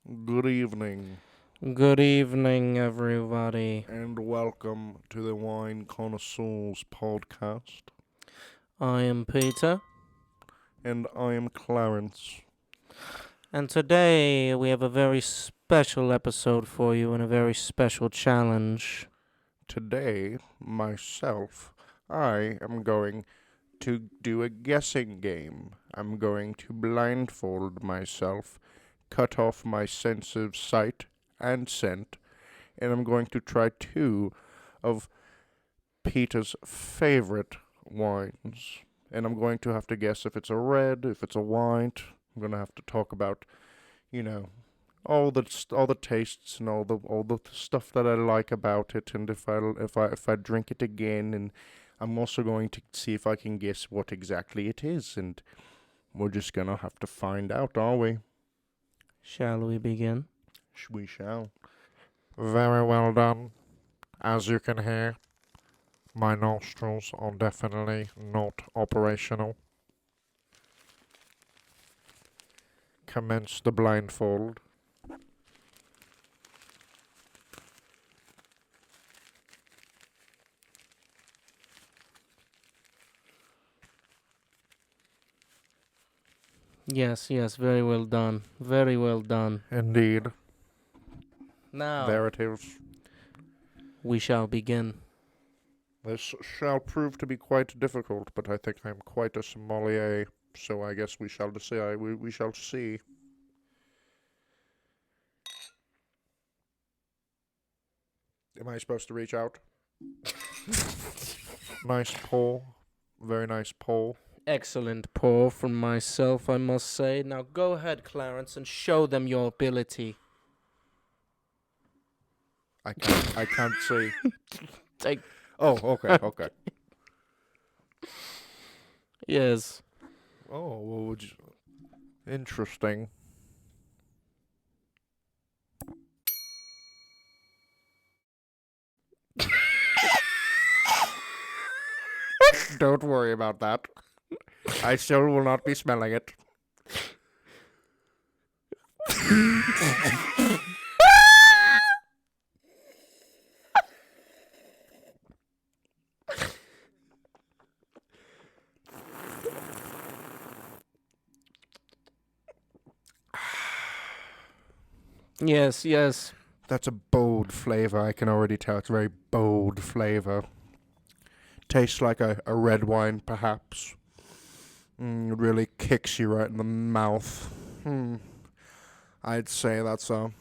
Good evening, Good evening, everybody. and welcome to the Wine Connoisseurs Podcast. I am Peter, And I am Clarence. and today we have a very special episode for you and a very special challenge. Today, I am going to do a guessing game. I'm going to blindfold myself, cut off my sense of sight and scent, and I'm going to try two of Peter's favorite wines. And I'm going to have to guess if it's a red, if it's a white. I'm going to have to talk about, you know, all the tastes and all the stuff that I like about it, and if I drink it again, and I'm also going to see if I can guess what exactly it is, and we're just gonna have to find out, are we? Shall we begin? We shall. Very well done. As you can hear, my nostrils are definitely not operational. Commence the blindfold. Yes, very well done. Very well done. Indeed. Now, There it is. we shall begin. This shall prove to be quite difficult, but I think I'm quite a sommelier, so I guess we shall decide. We shall see. Am I supposed to reach out? Nice pour. Very nice pour. Excellent pour from myself, I must say. Now go ahead, Clarence, and show them your ability. I can't see. Take. Oh, okay. Yes. Oh, well, interesting. Don't worry about that. I still will not be smelling it. Yes. That's a bold flavor. I can already tell it's a very bold flavor. Tastes like a red wine, perhaps. It really kicks you right in the mouth. I'd say that's a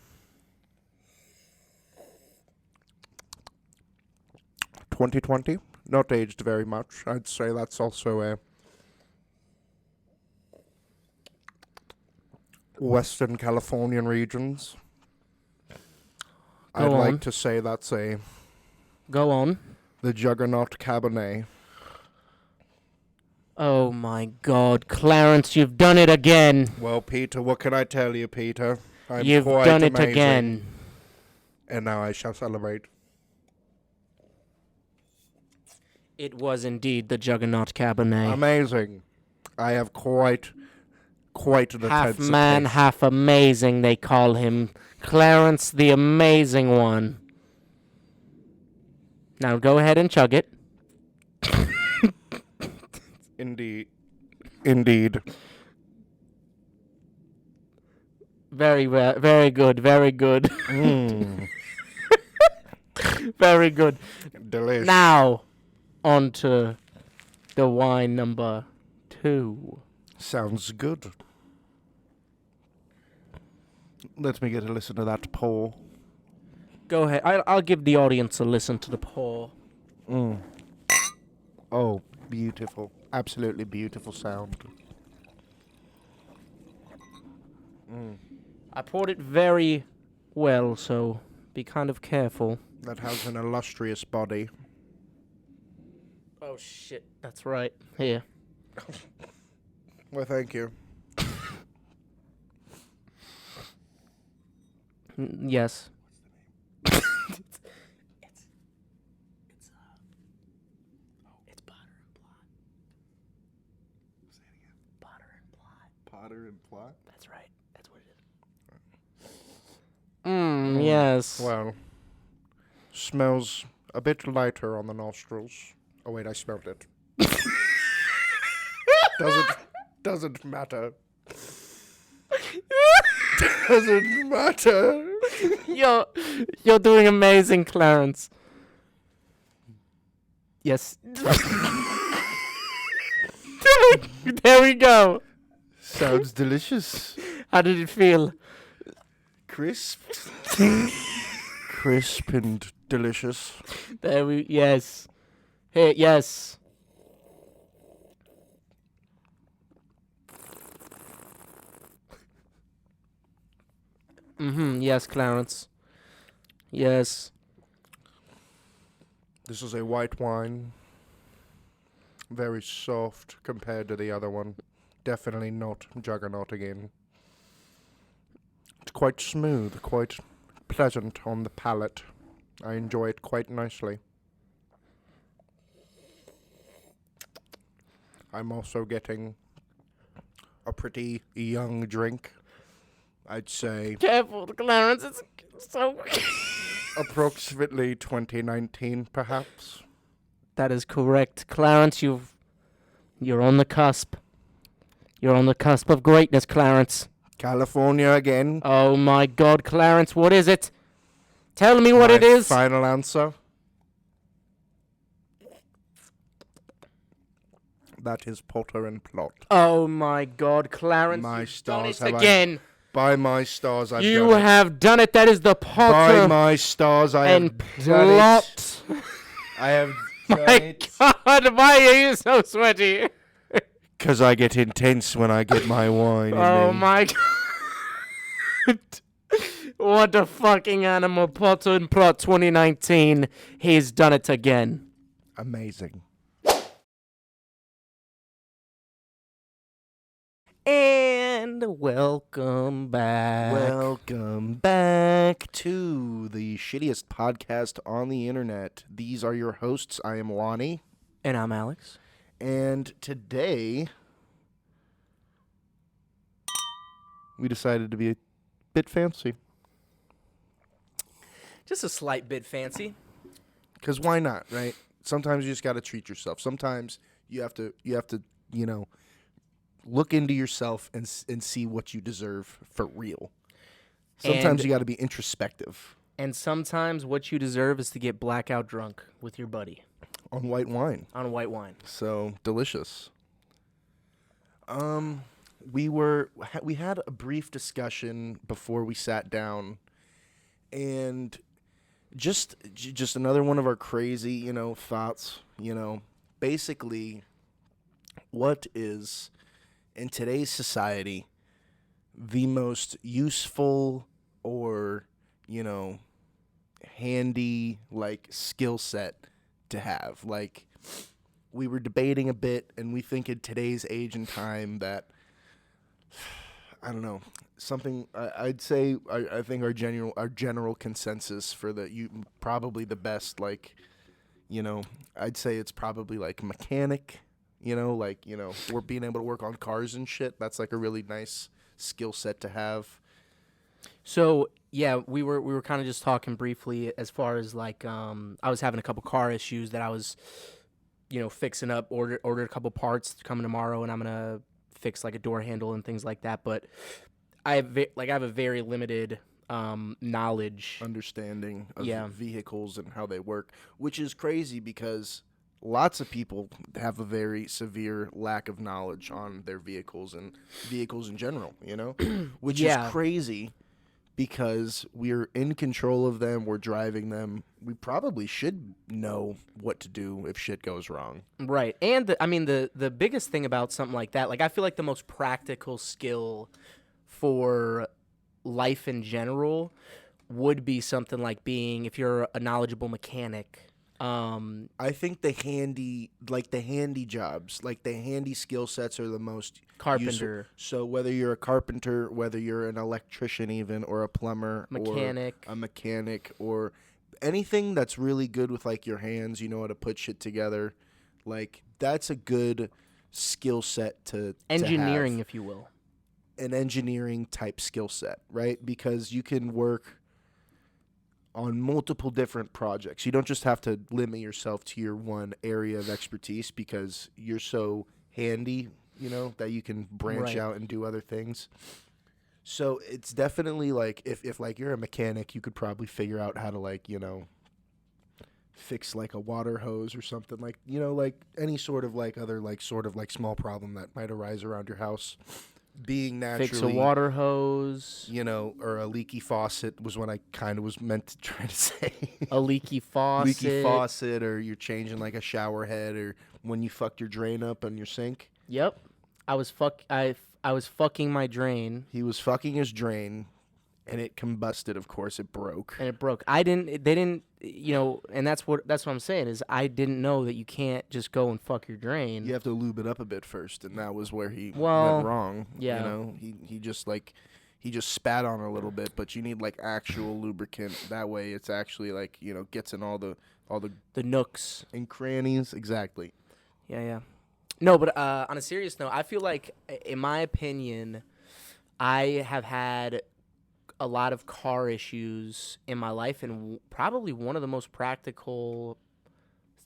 2020. Not aged very much. I'd say that's also a Western Californian regions. Go I'd on. like to say that's Go on. the Juggernaut Cabernet. Oh my god, Clarence, you've done it again. Well, Peter, what can I tell you, Peter? I'm You've quite done it amazing. again. And now I shall celebrate. It was indeed the Juggernaut Cabernet. Amazing. I have quite the Half sense of man, taste. half amazing, they call him. Clarence the Amazing One. Now go ahead and chug it. Indeed. Very good, very good. Very good. Delicious. Now, on to the wine number 2. Sounds good. Let me get a listen to that pour. Go ahead. I'll give the audience a listen to the pour. Oh, beautiful. Absolutely beautiful sound. I poured it very well, so be kind of careful. That has an illustrious body. Oh shit, that's right. Here. Well, thank you. Yes. It's Potter and Plot. Say it again. Potter and Plot. Potter and Plot? That's right. That's what it is. yes. Well, smells a bit lighter on the nostrils. Oh wait, I smelled it. Doesn't matter. Doesn't matter. You're doing amazing, Clarence. Yes. There we go. Sounds delicious. How did it feel? Crisp. Crisp and delicious. Yes. Hey, yes. Yes, Clarence. Yes. This is a white wine. Very soft compared to the other one. Definitely not Juggernaut again. It's quite smooth, quite pleasant on the palate. I enjoy it quite nicely. I'm also getting a pretty young drink. I'd say Careful, Clarence. It's so... approximately 2019, perhaps. That is correct. Clarence, you're on the cusp. You're on the cusp of greatness, Clarence. California again. Oh my God, Clarence, what is it? Tell me what My it is. final answer. That is Potter and Plot. Oh my God, Clarence, My you've stars, done it have again. By my stars, I've You done it. have done it. That is the Potter By my stars, I have and done it. Plot. I have done My it. God, why are you so sweaty? Because I get intense when I get my wine in Oh me. my God. What a fucking animal. Potter and Plot 2019. He's done it again. Amazing. And welcome back. Welcome back to the shittiest podcast on the internet. These are your hosts. I am Lonnie. And I'm Alex. And today, we decided to be a bit fancy. Just a slight bit fancy. Because why not, right? Sometimes you just got to treat yourself. Sometimes you have to, look into yourself and see what you deserve for real. Sometimes you got to be introspective. And sometimes what you deserve is to get blackout drunk with your buddy. On white wine. On white wine. So, delicious. We had a brief discussion before we sat down, and just another one of our crazy, thoughts, basically, what is, in today's society, the most useful or, handy, skill set to have. We were debating a bit, and we think in today's age and time that, I don't know, something I'd say I think our general consensus for probably the best, I'd say it's probably mechanic, we're being able to work on cars and shit. That's a really nice skill set to have. So yeah, we were kind of just talking briefly as far as I was having a couple car issues that I was, fixing up. Ordered a couple parts coming tomorrow, and I'm gonna fix a door handle and things like that. But I have a very limited knowledge, Understanding of Yeah. vehicles and how they work, which is crazy because lots of people have a very severe lack of knowledge on their vehicles and vehicles in general, which Yeah. is crazy because we're in control of them. We're driving them. We probably should know what to do if shit goes wrong. right? And the biggest thing about something like that, I feel like the most practical skill for life in general would be something like being, if you're a knowledgeable mechanic. I think the handy jobs, the handy skill sets are the most Carpenter. useful. So whether you're a carpenter, whether you're an electrician even, or a plumber, Mechanic. or a mechanic, or anything that's really good with your hands, you know how to put shit together, that's a good skill set to Engineering, have. if you will. An engineering type skill set, right? Because you can work on multiple different projects. You don't just have to limit yourself to your one area of expertise because you're so handy, that you can branch Right. out and do other things. So it's definitely like if like you're a mechanic, you could probably figure out how to like, fix like a water hose or something like, like any sort of like other like sort of like small problem that might arise around your house. Being naturally Fix a water hose, or a leaky faucet was what I kind of was meant to try to say. a leaky faucet. Leaky faucet, or you're changing like a shower head, or when you fucked your drain up on your sink. Yep. I was fucking my drain. He was fucking his drain, and it combusted. Of course, it broke. And it broke. They didn't, and that's what I'm saying is I didn't know that you can't just go and fuck your drain. You have to lube it up a bit first, and that was where he Well, went wrong. yeah. He just spat on it a little bit, but you need like actual lubricant. That way, it's actually like gets in all the nooks and crannies. Exactly. Yeah. No, but on a serious note, I feel like, in my opinion, I have had a lot of car issues in my life, and probably one of the most practical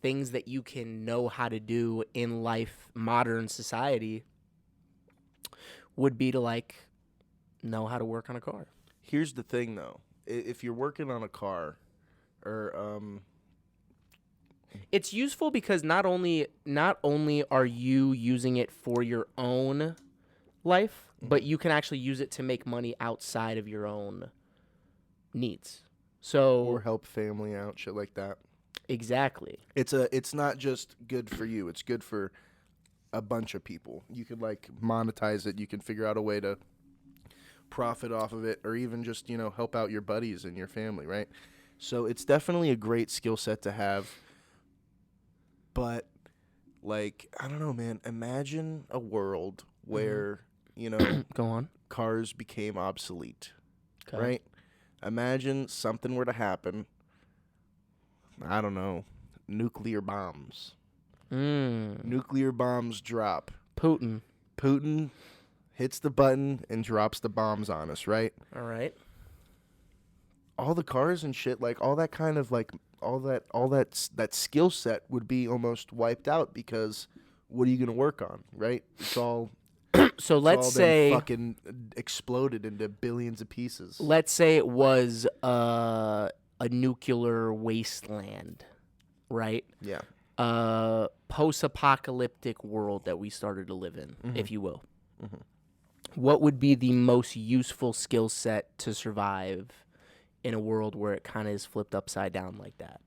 things that you can know how to do in life, modern society, would be to like know how to work on a car. Here's the thing, though. If you're working on a car, or it's useful because not only are you using it for your own life, but you can actually use it to make money outside of your own needs. So or help family out, shit like that. Exactly. It's not just good for you. It's good for a bunch of people. You could like monetize it. You can figure out a way to profit off of it, or even just help out your buddies and your family, right? So it's definitely a great skill set to have. But like, I don't know, man. Imagine a world where Go on. cars became obsolete, Okay. right? Imagine something were to happen. I don't know, nuclear bombs. Nuclear bombs drop. Putin hits the button and drops the bombs on us, right? All right. All the cars and shit, like all that kind of like all that skill set would be almost wiped out, because what are you gonna work on, right? It's all So it's let's all say been fucking exploded into billions of pieces. let's say it was a nuclear wasteland, right? Yeah. Post-apocalyptic world that we started to live in, if you will. What would be the most useful skill set to survive in a world where it kind of is flipped upside down like that?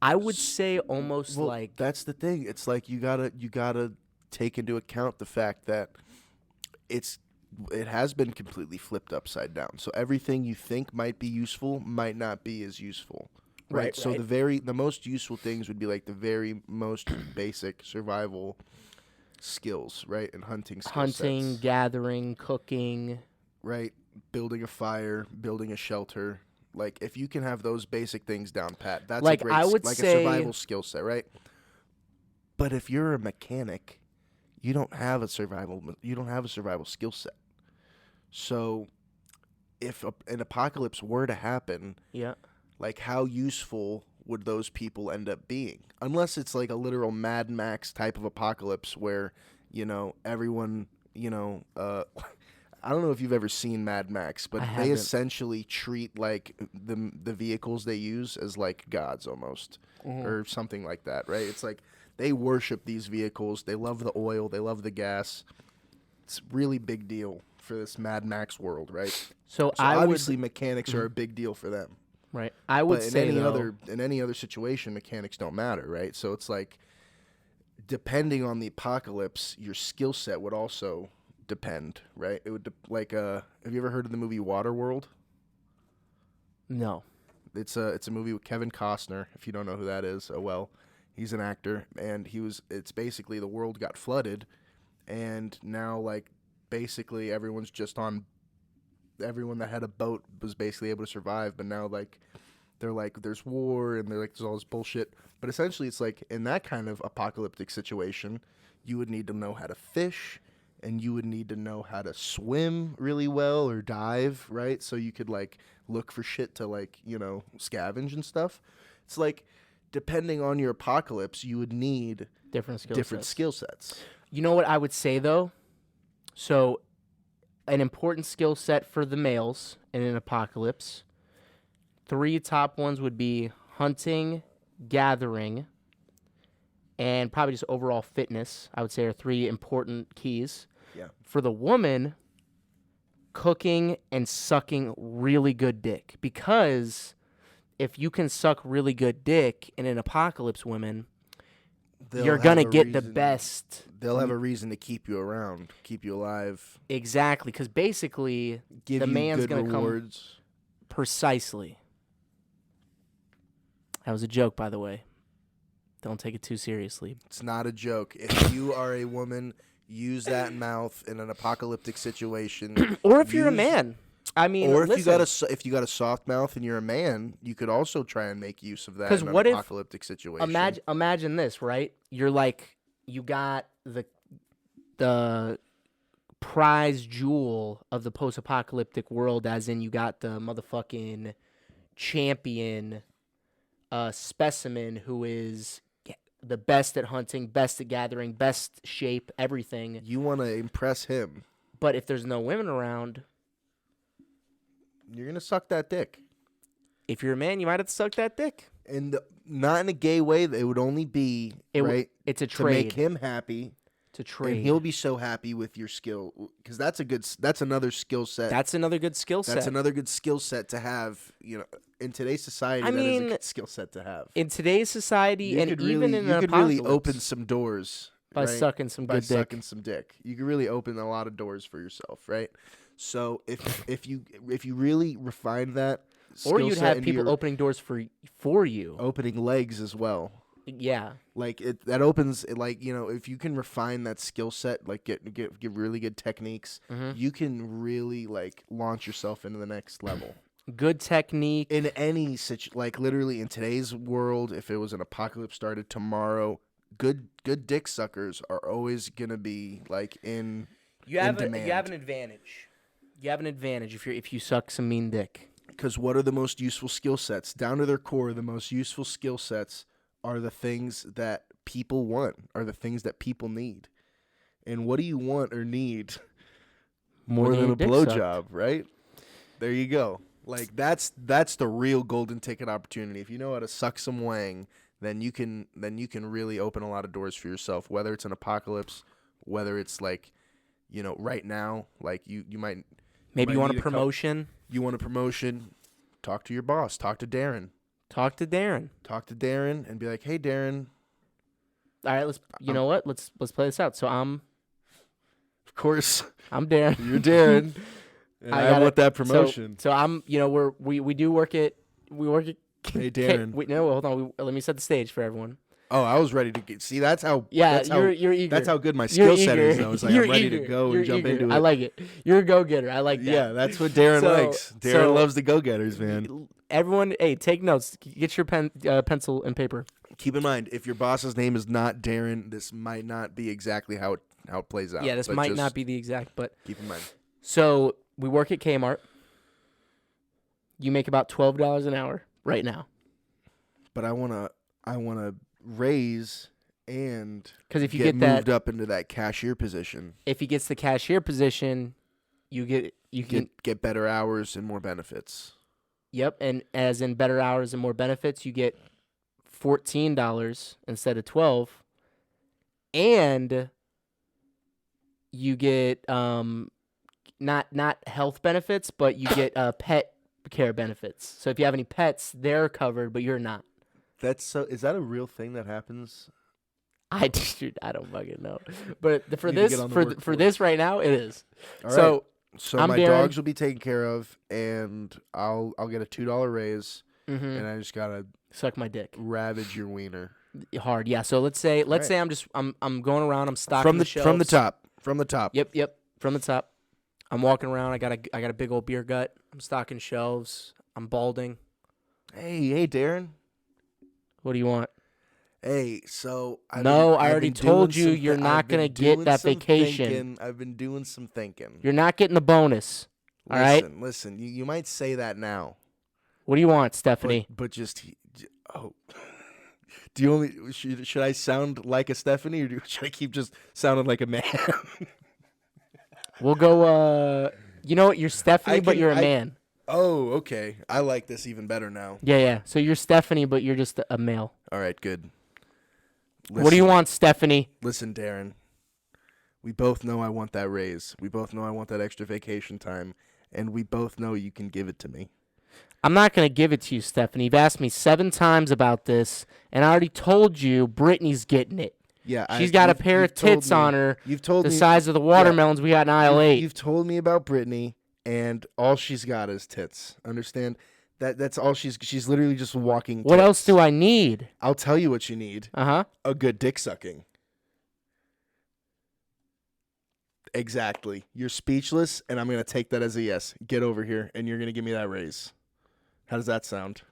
I would say almost Well, like that's the thing. It's like you gotta take into account the fact that it has been completely flipped upside down. So everything you think might be useful might not be as useful. Right. So the most useful things would be like the very most basic survival skills, right? And hunting skills. hunting, gathering, cooking. Right? Building a fire, building a shelter. Like if you can have those basic things down pat, that's Like, a great I would a say- survival skill set, right? But if you're a mechanic, you don't have a survival skill set. So if an apocalypse were to happen, Yeah. like how useful would those people end up being? Unless it's like a literal Mad Max type of apocalypse where, everyone, I don't know if you've ever seen Mad Max, but I they haven't. essentially treat like the vehicles they use as like gods almost, or something like that, right? It's like they worship these vehicles. They love the oil. They love the gas. It's a really big deal for this Mad Max world, right? So So I obviously would mechanics are a big deal for them. right. I would But in say any though, other situation, mechanics don't matter, right? So it's like, depending on the apocalypse, your skill set would also depend, right? It would have you ever heard of the movie Waterworld? no. It's a movie with Kevin Costner. If you don't know who that is, oh well, he's an actor, and it's basically the world got flooded, and now like basically everyone that had a boat was basically able to survive, but now like they're like there's war and they're like there's all this bullshit. But essentially it's like in that kind of apocalyptic situation, you would need to know how to fish, and you would need to know how to swim really well or dive, right? So you could like look for shit to like, scavenge and stuff. It's like depending on your apocalypse, you would need different skill sets. You know what I would say though? So an important skill set for the males in an apocalypse. 3 top ones would be hunting, gathering, and probably just overall fitness, I would say, are 3 important keys. Yeah. For the woman, cooking and sucking really good dick. Because if you can suck really good dick in an apocalypse, women, you're going to get the best. They'll have a reason to keep you around, keep you alive. Exactly, because basically Give the you man's good going to come rewards. Precisely. That was a joke, by the way. Don't take it too seriously. It's not a joke. If you are a woman, use that mouth in an apocalyptic situation. Or if you're a man. I mean, or if listen, you got a soft mouth and you're a man, you could also try and make use of that in an what if- apocalyptic situation. imagine this, right? You're like, you got the prize jewel of the post-apocalyptic world, as in you got the motherfucking champion specimen who is the best at hunting, best at gathering, best shape, everything. You want to impress him. But if there's no women around, you're going to suck that dick. If you're a man, you might have to suck that dick. And not in a gay way. It would only be, it's a trade. To make him happy. To trade. And he'll be so happy with your skill. Because that's another skill set. That's another good skill set. That's another good skill set to have, in today's society. That is a good skill set to have. In today's society, you and even in an you could apocalypse, really open some doors. By sucking some good dick. By sucking some dick. You can really open a lot of doors for yourself, right? So if you really refine that, or you'd have people opening doors for you, opening legs as well. Yeah, like that opens if you can refine that skill set, like get really good techniques, you can really like launch yourself into the next level. Good technique in any literally in today's world. If it was an apocalypse started tomorrow, good dick suckers are always gonna be like in. You have an advantage. You have an advantage if you suck some mean dick. Because what are the most useful skill sets? Down to their core, the most useful skill sets are the things that people want, are the things that people need. And what do you want or need more than a blowjob, right? There you go. Like that's the real golden ticket opportunity. If you know how to suck some wang, then you can really open a lot of doors for yourself. Whether it's an apocalypse, whether it's like, right now, like you might. Maybe you want a promotion. You want a promotion. Talk to your boss. Talk to Darren. Talk to Darren and be like, "Hey, Darren." All right, you know what? Let's play this out. So of course, I'm Darren. You're Darren. And I want that promotion. So I'm, we do work at. Hey, Darren. Hold on. Let me set the stage for everyone. Oh, I was ready to see. That's how. Yeah, you're eager. That's how good my skill set is. I was like, I'm ready to go and jump into it. I like it. You're a go-getter. I like that. Yeah, that's what Darren likes. Darren loves the go-getters, man. Everyone, hey, take notes. Get your pencil and paper. Keep in mind, if your boss's name is not Darren, this might not be exactly how it plays out. Yeah, this might not be the exact, but keep in mind. So we work at Kmart. You make about $12 an hour right now. But I wanna raise and because if you get moved up into that cashier position. If he gets the cashier position, you can get better hours and more benefits. Yep, and as in better hours and more benefits, you get $14 instead of $12, and you get not health benefits, but you get pet care benefits. So if you have any pets, they're covered, but you're not. Is that a real thing that happens? I don't fucking know. But for this right now, it is. All right. So my dogs will be taken care of, and I'll get a $2 raise, and I just gotta suck my dick, ravage your wiener hard. Yeah. So let's say I'm going around. I'm stocking the shelves. from the top. Yep. From the top. I'm walking around. I got a big old beer gut. I'm stocking shelves. I'm balding. Hey, Darren. What do you want? Hey, so I I've already been doing told you some you're not I've been going to get doing that some vacation. thinking. I've been doing some thinking. You're not getting the bonus. All right? Listen. You might say that now, What do you want, Stephanie? but oh. Do you only should I sound like a Stephanie, or should I keep just sounding like a man? We'll go. You know what? You're Stephanie, but you're a man. Oh, okay. I like this even better now. Yeah. So you're Stephanie, but you're just a male. All right, good. What do you want, Stephanie? Listen, Darren. We both know I want that raise. We both know I want that extra vacation time, and we both know you can give it to me. I'm not going to give it to you, Stephanie. You've asked me 7 times about this, and I already told you Brittany's getting it. Yeah, She's got a pair of tits on her. You've told the me size of the watermelons we got in aisle 8. You've told me about Brittany, and all she's got is tits. Understand? That's all she's literally just walking tits. What else do I need? I'll tell you what you need. Uh-huh. A good dick sucking. Exactly. You're speechless, and I'm going to take that as a yes. Get over here, and you're going to give me that raise. How does that sound?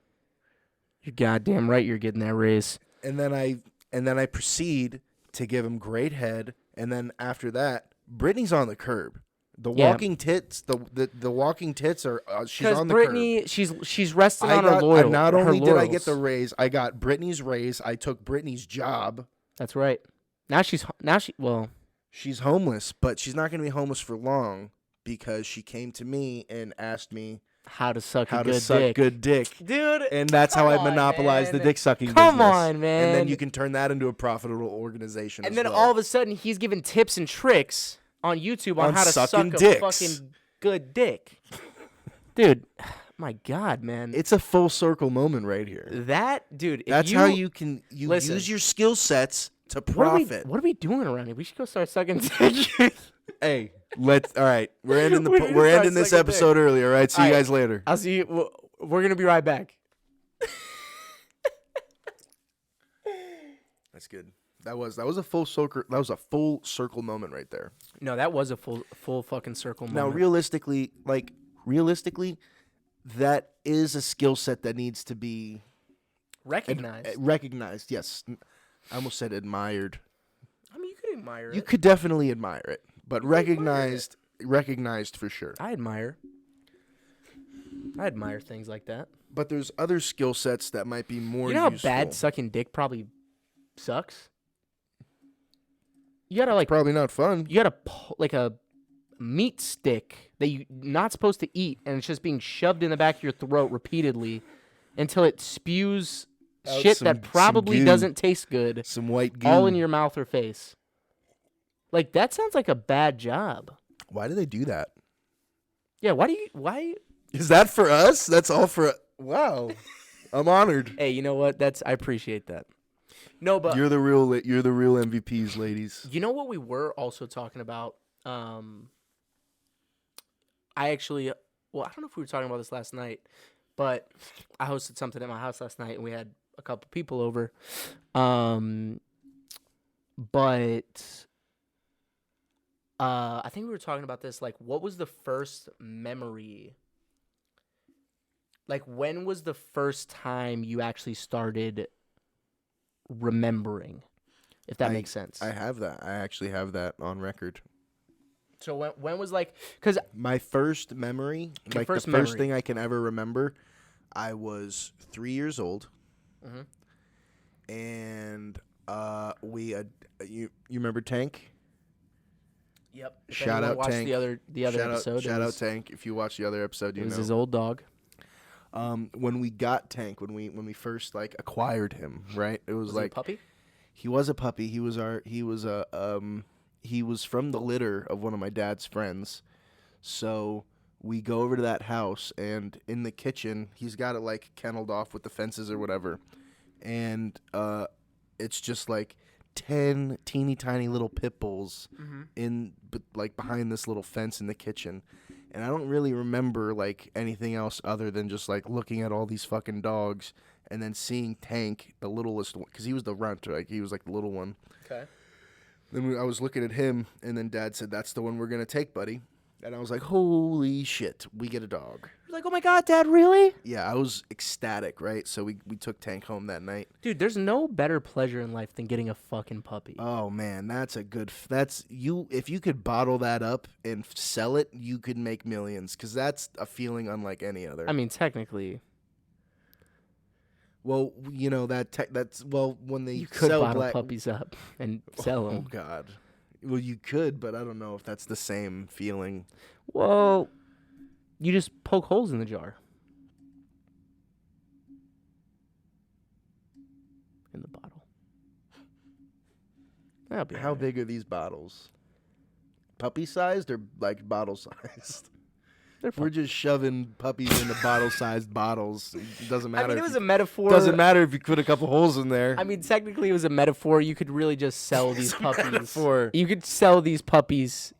You're goddamn right you're getting that raise. And then I proceed to give him great head, and then after that, Brittany's on the curb. The walking tits, the walking tits are she's on the Brittany, curb. she's resting on her loyal. Not only did I get the laurels. raise, I got Brittany's raise. I took Brittany's job. That's right. Now she's homeless, but she's not going to be homeless for long because she came to me and asked me how to suck good dick, dude. And that's how I monopolized the dick sucking business. Come on, man. And then you can turn that into a profitable organization. And then all of a sudden, he's giving tips and tricks on YouTube on how to suck dicks. a fucking good dick. Dude, my God, man. It's a full circle moment right here. That's how you can use your skill sets to profit. What are we doing around here? We should go start sucking dick. Hey, all right. We're ending this episode early. All right. See you guys later. I'll see you. We're gonna be right back. That's good. That was a full circle. That was a full circle moment right there. No, that was a full fucking circle moment. Now, realistically, that is a skill set that needs to be recognized. Recognized, yes. I almost said admired. I mean, you could admire it. You could definitely admire it, but recognized for sure. I admire things like that. But there's other skill sets that might be more useful. You know how bad sucking dick probably sucks? You gotta probably not fun. You gotta like a meat stick that you're not supposed to eat, and it's just being shoved in the back of your throat repeatedly until it spews shit that probably doesn't taste good. Some white goo. All in your mouth or face. Like, that sounds like a bad job. Why do they do that? Yeah, why? Is that for us? That's all for... Wow. I'm honored. Hey, you know what? I appreciate that. No, but... You're the real MVPs, ladies. You know what we were also talking about? I actually... Well, I don't know if we were talking about this last night, but I hosted something at my house last night, and we had a couple people over. But I think we were talking about this. Like, what was the first memory? Like, when was the first time you actually started remembering? If that makes sense. I have that. I actually have that on record. So when was like, because my first memory, the first thing I can ever remember, I was 3 years old, and you remember Tank? Yep. Shout out Tank. The other episode. Shout out Tank. If you watch the other episode, you know. It was his old dog. When we got Tank, when we first acquired him, right? It was he a puppy? He was a puppy. He was from the litter of one of my dad's friends. So we go over to that house, and in the kitchen, he's got it kenneled off with the fences or whatever. And it's just 10 teeny tiny little pit bulls behind this little fence in the kitchen. And I don't really remember anything else other than just looking at all these fucking dogs and then seeing Tank, the littlest one, because he was the runt, he was the little one. Okay. Then I was looking at him, and then Dad said, "That's the one we're gonna take, buddy." And I was like, holy shit, we get a dog. You're like, oh my God, Dad, really? Yeah, I was ecstatic, right? So we took Tank home that night. Dude, there's no better pleasure in life than getting a fucking puppy. Oh man, that's a good. That's you. If you could bottle that up and sell it, you could make millions. Because that's a feeling unlike any other. I mean, technically, well, you know that's when they you could sell bottle black puppies up and sell Oh them. God. Well, you could, but I don't know if that's the same feeling. Well, you just poke holes in the jar. In the bottle. That'll be How alright. big are these bottles? Puppy sized or like bottle sized? They're We're fun. just shoving puppies into bottle sized bottles. It doesn't matter. I mean, it if was you- a metaphor. Doesn't matter if you put a couple holes in there. I mean, technically, it was a metaphor. You could really just sell these It's a puppies. metaphor. You could sell these puppies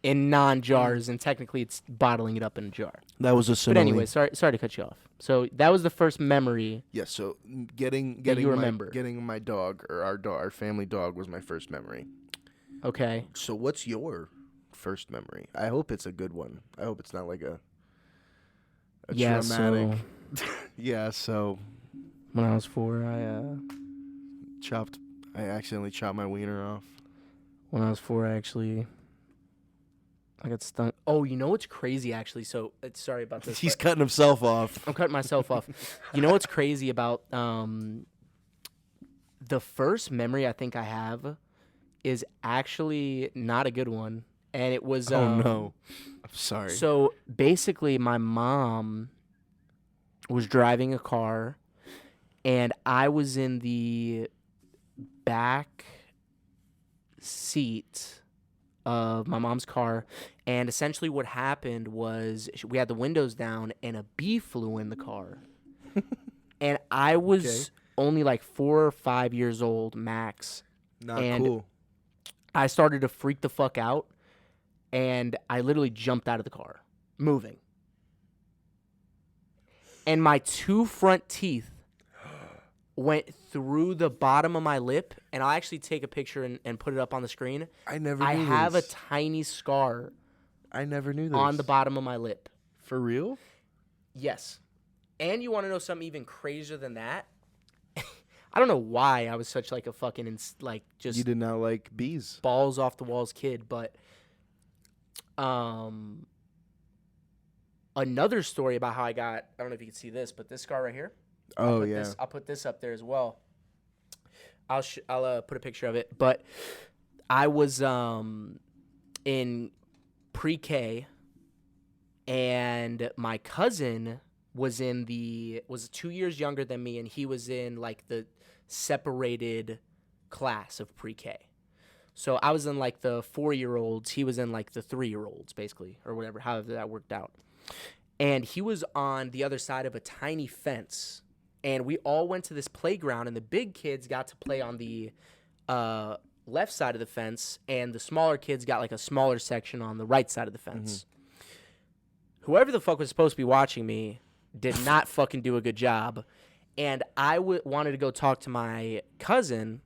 in non-jars, and technically, it's bottling it up in a jar. That was a But simile. anyway, sorry to cut you off. So that was the first memory. Yes. So getting you remember. getting my dog or our family dog was my first memory. Okay. So what's your first memory? I hope it's a good one. I hope it's not like a Yeah. traumatic. So Yeah. So when I was 4, I accidentally chopped my wiener off. I got stung. Oh, you know what's crazy actually? So sorry about this. He's but cutting himself off. I'm cutting myself off. You know what's crazy about the first memory I think I have is actually not a good one, and it was. Oh no! I'm sorry. So basically, my mom was driving a car, and I was in the back seat of my mom's car. And essentially, what happened was we had the windows down, and a bee flew in the car. And I was Okay. only like 4 or 5 years old, max. Not and- cool. I started to freak the fuck out, and I literally jumped out of the car, moving. And my 2 front teeth went through the bottom of my lip, and I'll actually take a picture and put it up on the screen. I never. I knew have this. a tiny scar I never knew this. on the bottom of my lip. For real? Yes. And you want to know something even crazier than that? I don't know why I was such like a fucking just You did not like bees. balls off the walls kid, but another story about how I don't know if you can see this, but this scar right here. Oh yeah. I'll put this up there as well. I'll put a picture of it, but I was in pre-K, and my cousin was 2 years younger than me, and he was in like the separated class of pre-K. So I was in like the 4-year-olds, he was in like the 3-year-olds, basically, or whatever, however that worked out. And he was on the other side of a tiny fence, and we all went to this playground, and the big kids got to play on the left side of the fence, and the smaller kids got like a smaller section on the right side of the fence. Whoever the fuck was supposed to be watching me did not fucking do a good job, and I wanted to go talk to my cousin.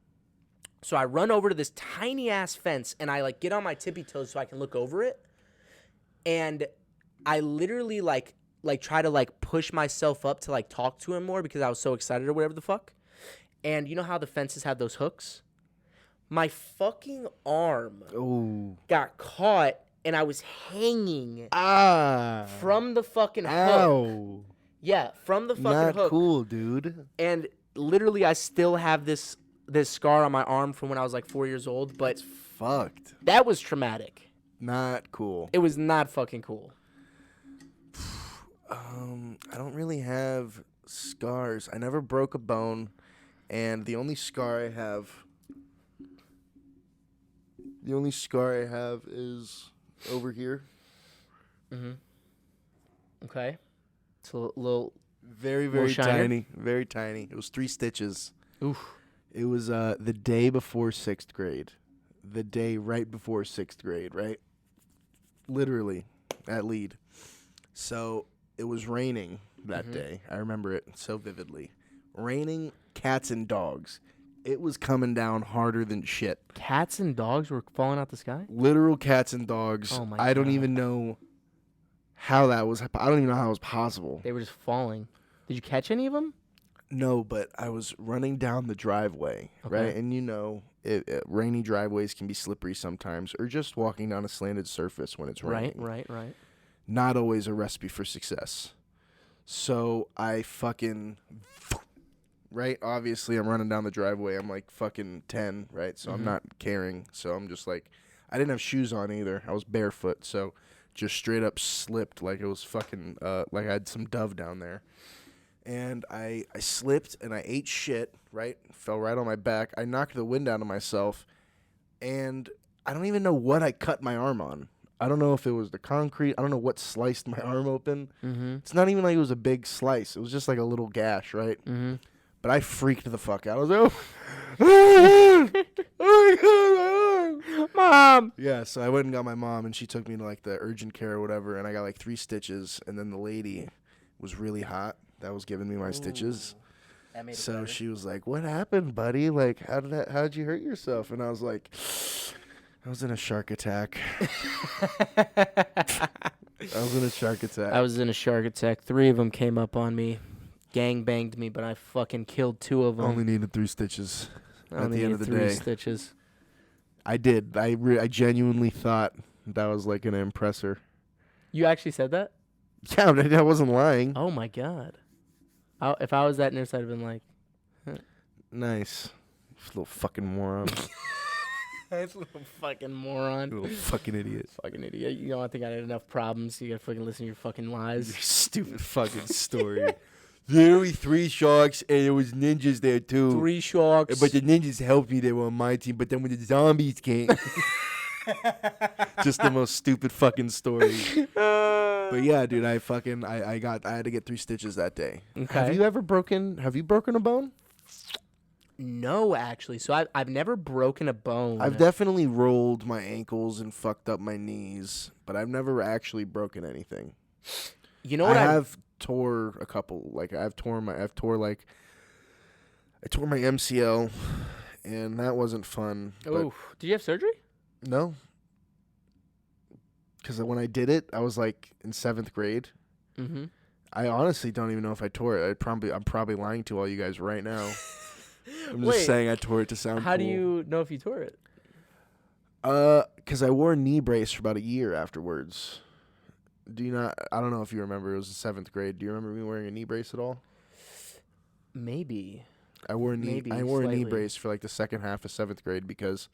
So I run over to this tiny ass fence, and I like get on my tippy toes so I can look over it. And I literally like try to like push myself up to like talk to him more because I was so excited or whatever the fuck. And you know how the fences have those hooks? My fucking arm Oh. got caught, and I was hanging Ah. from the fucking hook. Ow. Yeah, from the fucking Not hook. cool, dude. And literally I still have this scar on my arm from when I was like 4 years old, but Fucked. that was traumatic. Not cool. It was not fucking cool. I don't really have scars. I never broke a bone, and the only scar I have is over here. Okay. It's a little Very, Little very shiner? tiny. Very tiny. It was 3 stitches. oof. It was the day before 6th grade. The day right before 6th grade, right? Literally, at Lead. So it was raining that day. I remember it so vividly. Raining, cats and dogs It was coming down harder than shit. Cats and dogs were falling out the sky? Literal cats and dogs. Oh my I don't God. even know how that was. I don't even know how it was possible. They were just falling. Did you catch any of them? No, but I was running down the driveway, Okay. right? And rainy driveways can be slippery sometimes, or just walking down a slanted surface when it's raining. Right. Not always a recipe for success. So I right? Obviously, I'm running down the driveway. I'm like fucking 10, right? So I'm not caring. So I'm just like, I didn't have shoes on either. I was barefoot. So just straight up slipped like it was fucking, like I had some Dove down there. And I slipped and I ate shit, right? Fell right on my back. I knocked the wind out of myself. And I don't even know what I cut my arm on. I don't know if it was the concrete. I don't know what sliced my arm open. Mm-hmm. It's not even like it was a big slice. It was just like a little gash, right? Mm-hmm. But I freaked the fuck out. I was like, oh my God, Mom! yeah, so I went and got my mom, and she took me to, like, the urgent care or whatever, and I got, like, 3 stitches, and then the lady was really hot that was giving me my stitches. That made it So better. she was like, what happened, buddy? Like, how'd you hurt yourself? And I was like, I was in a shark attack. I was in a shark attack. I was in a shark attack. 3 of them came up on me. Gang banged me, but I fucking killed 2 of them. Only needed 3 stitches. I at only the end of needed the 3 day. stitches. I did. I genuinely thought that was like an impressor. You actually said that? Yeah, I wasn't lying. Oh my God. If I was that nurse, I'd have been like, Nice. Little fucking moron. "That's a little fucking moron, Little fucking idiot. fucking idiot." You know, I think I had enough problems. You gotta fucking listen to your fucking lies. Your stupid fucking story. There were only 3 sharks, and there was ninjas there too. 3 sharks. But the ninjas helped me. They were on my team. But then when the zombies came, just the most stupid fucking story. But yeah, dude, I had to get 3 stitches that day. Okay. Have you broken a bone? No, actually. So I've never broken a bone. I've definitely rolled my ankles and fucked up my knees, but I've never actually broken anything. You know what? I have tore a couple. Like I tore my MCL, and that wasn't fun. Oh, did you have surgery? No, because when I did it, I was like in 7th grade. Mm-hmm. I honestly don't even know if I tore it. I'm probably lying to all you guys right now. I'm just Wait, saying I tore it to sound How cool. do you know if you tore it? Because I wore a knee brace for about a year afterwards. Do you not? I don't know if you remember. It was the 7th grade. Do you remember me wearing a knee brace at all? Maybe. I wore a knee slightly. brace for like the second half of 7th grade because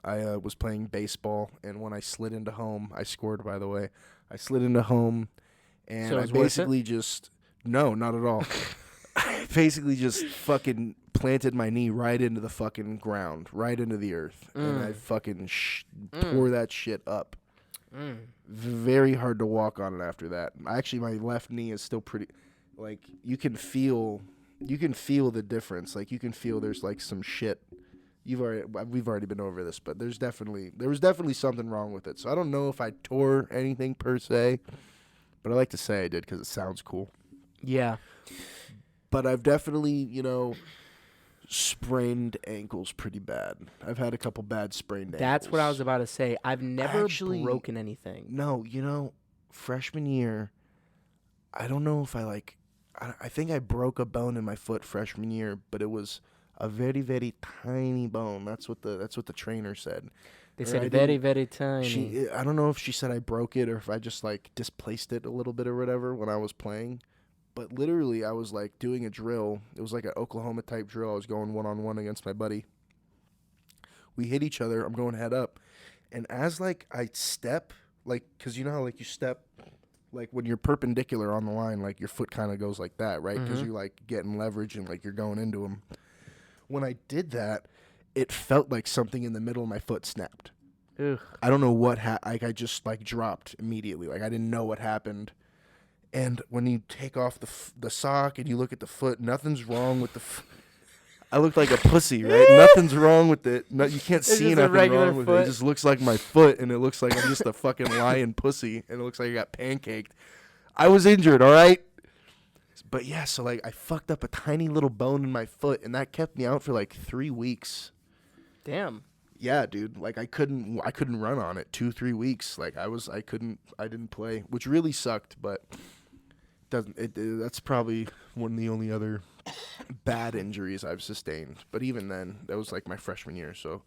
I was playing baseball, and when I slid into home, I scored, by the way. I slid into home, and So it I was worth it? basically just no, not at all. I basically just fucking planted my knee right into the fucking ground, right into the earth, and I fucking tore that shit up. Very hard to walk on it after that. Actually, my left knee is still pretty. Like you can feel the difference. Like you can feel there's like some shit. We've already been over this, but there was definitely something wrong with it. So I don't know if I tore anything per se, but I like to say I did because it sounds cool. Yeah. But I've definitely, sprained ankles pretty bad. I've had a couple bad sprained ankles. That's what I was about to say. I've never Actually, broken anything. No, freshman year, I don't know if I think I broke a bone in my foot freshman year, but it was a very, very tiny bone. That's what the trainer said. They Or I said didn't- very, very tiny. I don't know if she said I broke it or if I just displaced it a little bit or whatever when I was playing. But literally, I was doing a drill. It was like an Oklahoma type drill. I was going 1-on-1 against my buddy. We hit each other. I'm going head up, and as I step, because you know how you step, when you're perpendicular on the line, your foot kind of goes like that, right? Because you're getting leverage and you're going into them. When I did that, it felt like something in the middle of my foot snapped. Ugh. I don't know what I just dropped immediately. I didn't know what happened. And when you take off the sock and you look at the foot, nothing's wrong with the I look like a pussy, right? Nothing's wrong with it. No, you can't see just a nothing regular wrong with it. foot. It just looks like my foot, and it looks like I'm just a fucking lying pussy, and it looks like I got pancaked. I was injured, all right? But yeah, so like I fucked up a tiny little bone in my foot, and that kept me out for like 3 weeks. Damn. Yeah, dude. Like I couldn't run on it 2-3 weeks. Like I didn't play, which really sucked. But that's probably one of the only other bad injuries I've sustained. But even then, that was like my freshman year. So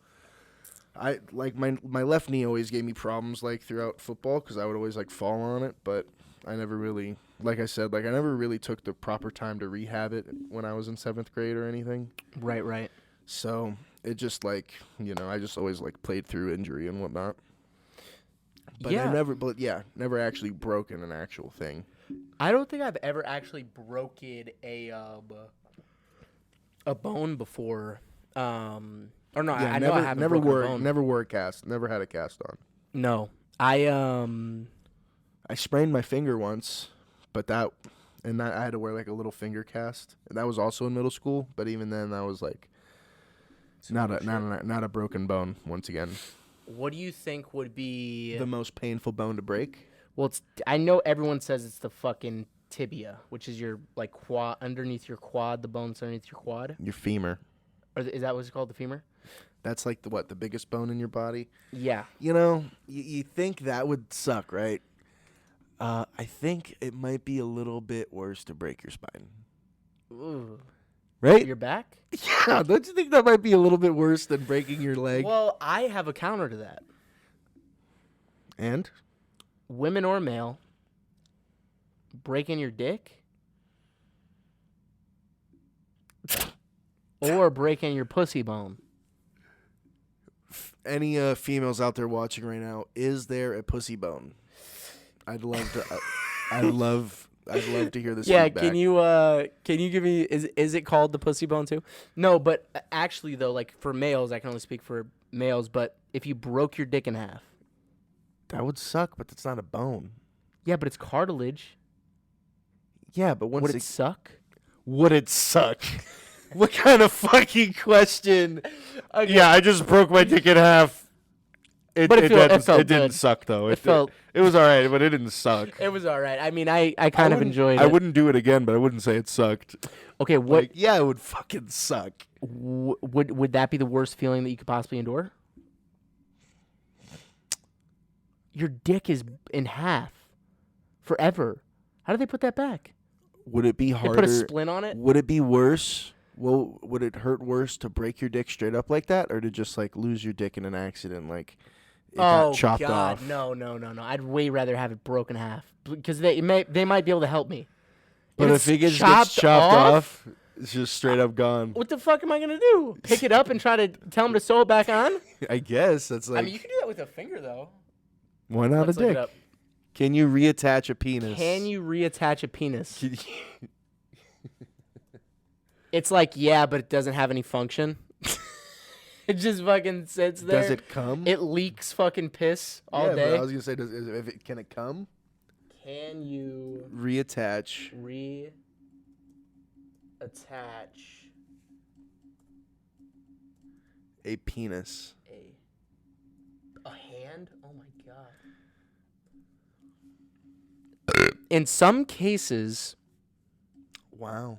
I like my left knee always gave me problems like throughout football because I would always like fall on it. But I never really, like I said, like I never really took the proper time to rehab it when I was in 7th grade or anything. Right. So it just like, I just always like played through injury and whatnot. But yeah. Never actually broken an actual thing. I don't think I've ever actually broken a bone before. Or no, Yeah, I know I haven't broken a bone. Never wore a cast. Never had a cast on. No. I sprained my finger once, but I had to wear like a little finger cast. And that was also in middle school, but even then that was like not a broken bone once again. What do you think would be the most painful bone to break? Well, I know everyone says it's the fucking tibia, which is your like quad, underneath your quad, the bones underneath your quad. Your femur. Or is that what's called, the femur? That's like the biggest bone in your body? Yeah. You think that would suck, right? I think it might be a little bit worse to break your spine. Ooh. Right? Your back? Yeah, don't you think that might be a little bit worse than breaking your leg? Well, I have a counter to that. And? Women or male, breaking your dick or breaking your pussy bone. Any females out there watching right now, is there a pussy bone? I'd love to. I'd love to hear this. Yeah, feedback. can you give me? Is it called the pussy bone too? No, but actually though, like for males, I can only speak for males. But if you broke your dick in half, that would suck. But it's not a bone. Yeah, but it's cartilage. Yeah, but once would it suck? Would it suck? What kind of fucking question? Okay. Yeah, I just broke my dick in half. It didn't suck though. It was all right, but it didn't suck. It was all right. I mean, I kind of enjoyed it. I wouldn't do it again, but I wouldn't say it sucked. Okay, what? Like, yeah, it would fucking suck. Would that be the worst feeling that you could possibly endure? Your dick is in half forever. How do they put that back? Would it be harder? They put a splint on it? Would it be worse? Well, would it hurt worse to break your dick straight up like that, or to just like lose your dick in an accident, like it got chopped off? No. I'd way rather have it broken half because they might be able to help me. But if it gets chopped off, it's just straight up gone. What the fuck am I gonna do? Pick it up and try to tell them to sew it back on? I guess that's like. I mean, you can do that with a finger though. Why not Let's a look it dick? up. Can you reattach a penis? Can you reattach a penis? It's like, yeah, but it doesn't have any function. It just fucking sits there. Does it come? It leaks fucking piss all day. But I was going to say, can it come? Can you reattach a penis? A hand? Oh my god. In some cases... Wow.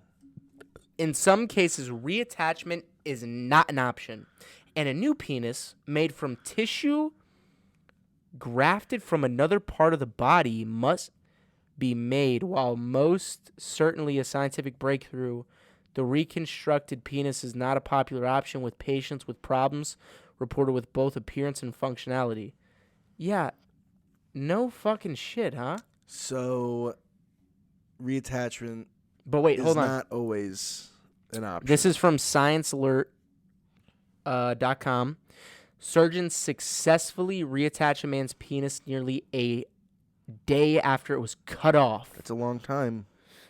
In some cases, reattachment is not an option, and a new penis made from tissue grafted from another part of the body must be made. While most certainly a scientific breakthrough, the reconstructed penis is not a popular option with patients with problems reported with both appearance and functionality. Yeah, no fucking shit, huh? So, reattachment... But wait, hold on. It's not always an option. This is from ScienceAlert.com. Surgeons successfully reattach a man's penis nearly a day after it was cut off. That's a long time.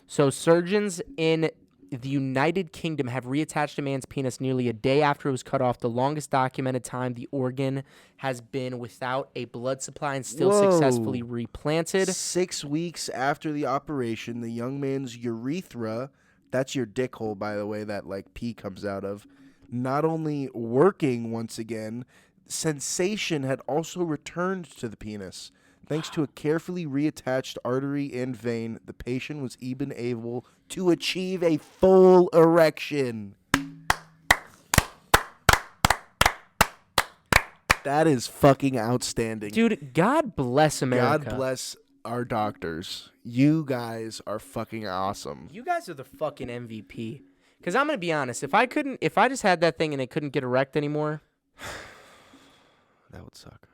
So surgeons in the United Kingdom have reattached a man's penis nearly a day after it was cut off, the longest documented time the organ has been without a blood supply and still successfully replanted. 6 weeks after the operation, the young man's urethra, that's your dick hole, by the way, that like pee comes out of, not only working once again, sensation had also returned to the penis. Thanks to a carefully reattached artery and vein, the patient was even able to achieve a full erection. That is fucking outstanding. Dude, God bless America. God bless our doctors. You guys are fucking awesome. You guys are the fucking MVP. Because I'm going to be honest. If I just had that thing and it couldn't get erect anymore. That would suck.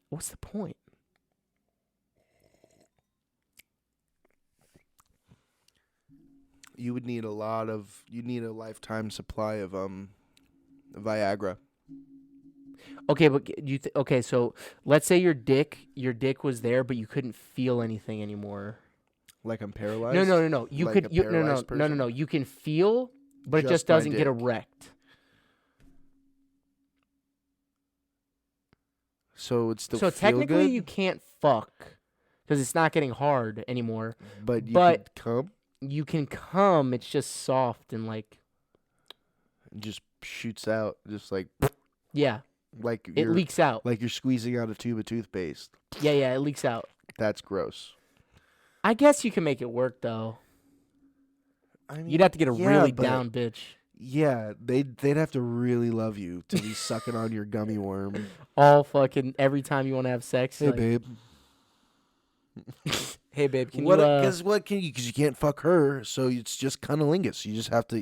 What's the point? You would need a lifetime supply of Viagra. Okay, but okay, so let's say your dick was there, but you couldn't feel anything anymore. Like I'm paralyzed? No. You Like could a no. paralyzed person? You can feel, but it Just just my doesn't get dick. erect. So it's still So feel technically good, you can't fuck because it's not getting hard anymore. but you but- could come You can come, it's just soft and like and just shoots out, just like yeah, like it you're leaks out. like you're squeezing out a tube of toothpaste. Yeah, it leaks out. That's gross. I guess you can make it work though. I mean, You'd have to get a yeah, really but- down bitch. Yeah, they'd have to really love you to be sucking on your gummy worm. All fucking every time you want to have sex. Hey, like, babe. Hey babe, can What? you Because what can you? Because you can't fuck her, so it's just cunnilingus. You just have to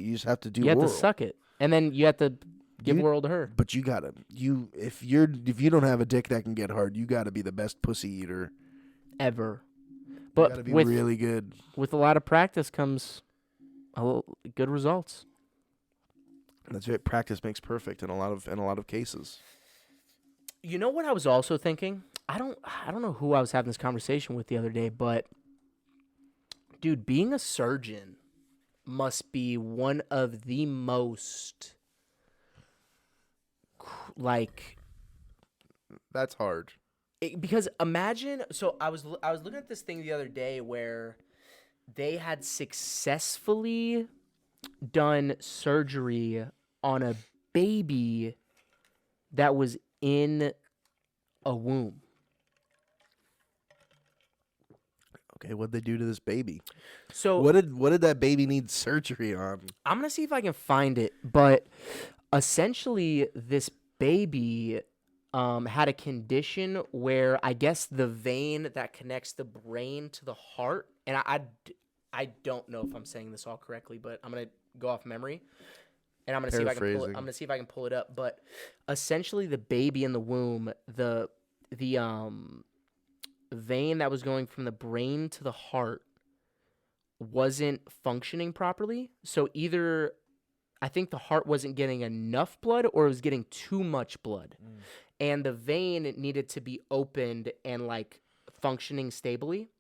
do. you have to oral. suck it. And then you have to give You- oral to her. But you gotta if you don't have a dick that can get hard, you gotta be the best pussy eater. Ever. You But gotta be with really good. with a lot of practice comes good results. That's right. Practice makes perfect in a lot of cases. You know what I was also thinking? I don't know who I was having this conversation with the other day, but dude, being a surgeon must be one of the most like That's hard. because imagine I was looking at this thing the other day where they had successfully done surgery on a baby that was in a womb. Okay, what'd they do to this baby? So What did that baby need surgery on? I'm gonna see if I can find it, but essentially this baby had a condition where I guess the vein that connects the brain to the heart, and I don't know if I'm saying this all correctly, but I'm gonna go off memory, and I'm gonna see if I can pull it. Paraphrasing. I'm gonna see if I can pull it up. But essentially, the baby in the womb, the vein that was going from the brain to the heart wasn't functioning properly. So either I think the heart wasn't getting enough blood or it was getting too much blood. And the vein needed to be opened and like functioning stably.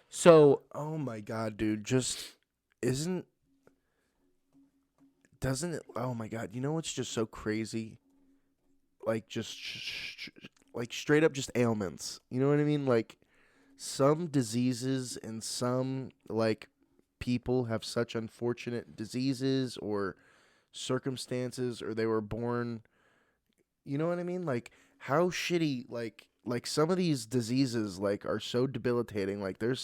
So Oh my god, dude! Doesn't it? Oh my god! You know what's just so crazy? Like just like straight up just ailments. You know what I mean? Like some diseases and some like people have such unfortunate diseases or circumstances, or they were born. You know what I mean? Like how shitty like some of these diseases like are so debilitating. Like there's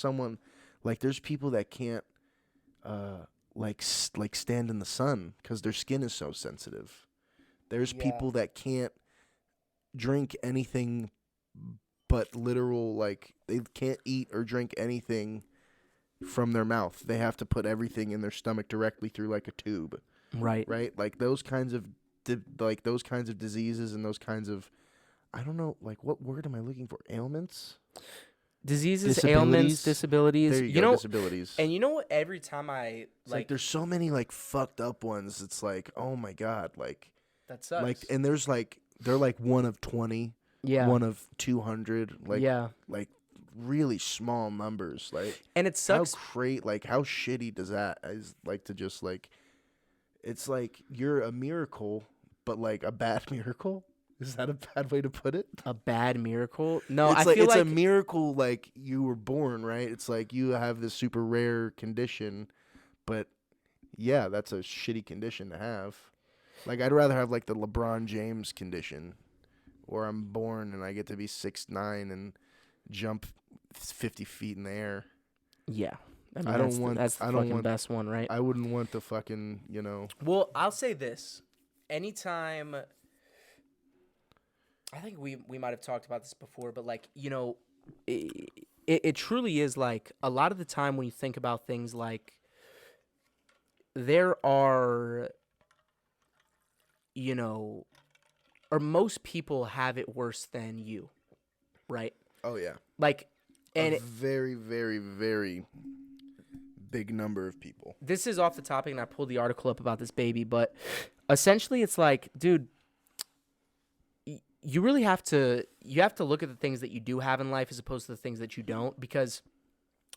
people that can't like stand in the sun because their skin is so sensitive. There's Yeah. people that can't drink anything but literal, like they can't eat or drink anything from their mouth. They have to put everything in their stomach directly through like a tube, right. right? Like those kinds of diseases and those kinds of, I don't know, like what word am I looking for? Ailments? Diseases, ailments, disabilities. There you go, disabilities. And you know what? Every time I It's like there's so many like fucked up ones. It's like, oh my god, like that sucks. like, and there's like they're like one of 20, yeah, one of 200, like yeah, like really small numbers. Like and it sucks. like how shitty does that is like to just like, it's like you're a miracle, but like a bad miracle. Is that a bad way to put it? A bad miracle? No, It's I like feel it's like a miracle. Like you were born, right? It's like you have this super rare condition, but yeah, that's a shitty condition to have. Like I'd rather have like the LeBron James condition, where I'm born and I get to be 6'9" and jump 50 feet in the air. Yeah. I mean, I don't want. that's the I don't fucking want. best one, right? I wouldn't want the fucking. Well, I'll say this. Anytime, I think we might have talked about this before, but like, it truly is like a lot of the time when you think about things like there are, or most people have it worse than you, right? Oh yeah. Like, and A very, very, very big number of people. this is off the topic, and I pulled the article up about this baby, but essentially it's like, dude, you really have to look at the things that you do have in life as opposed to the things that you don't, because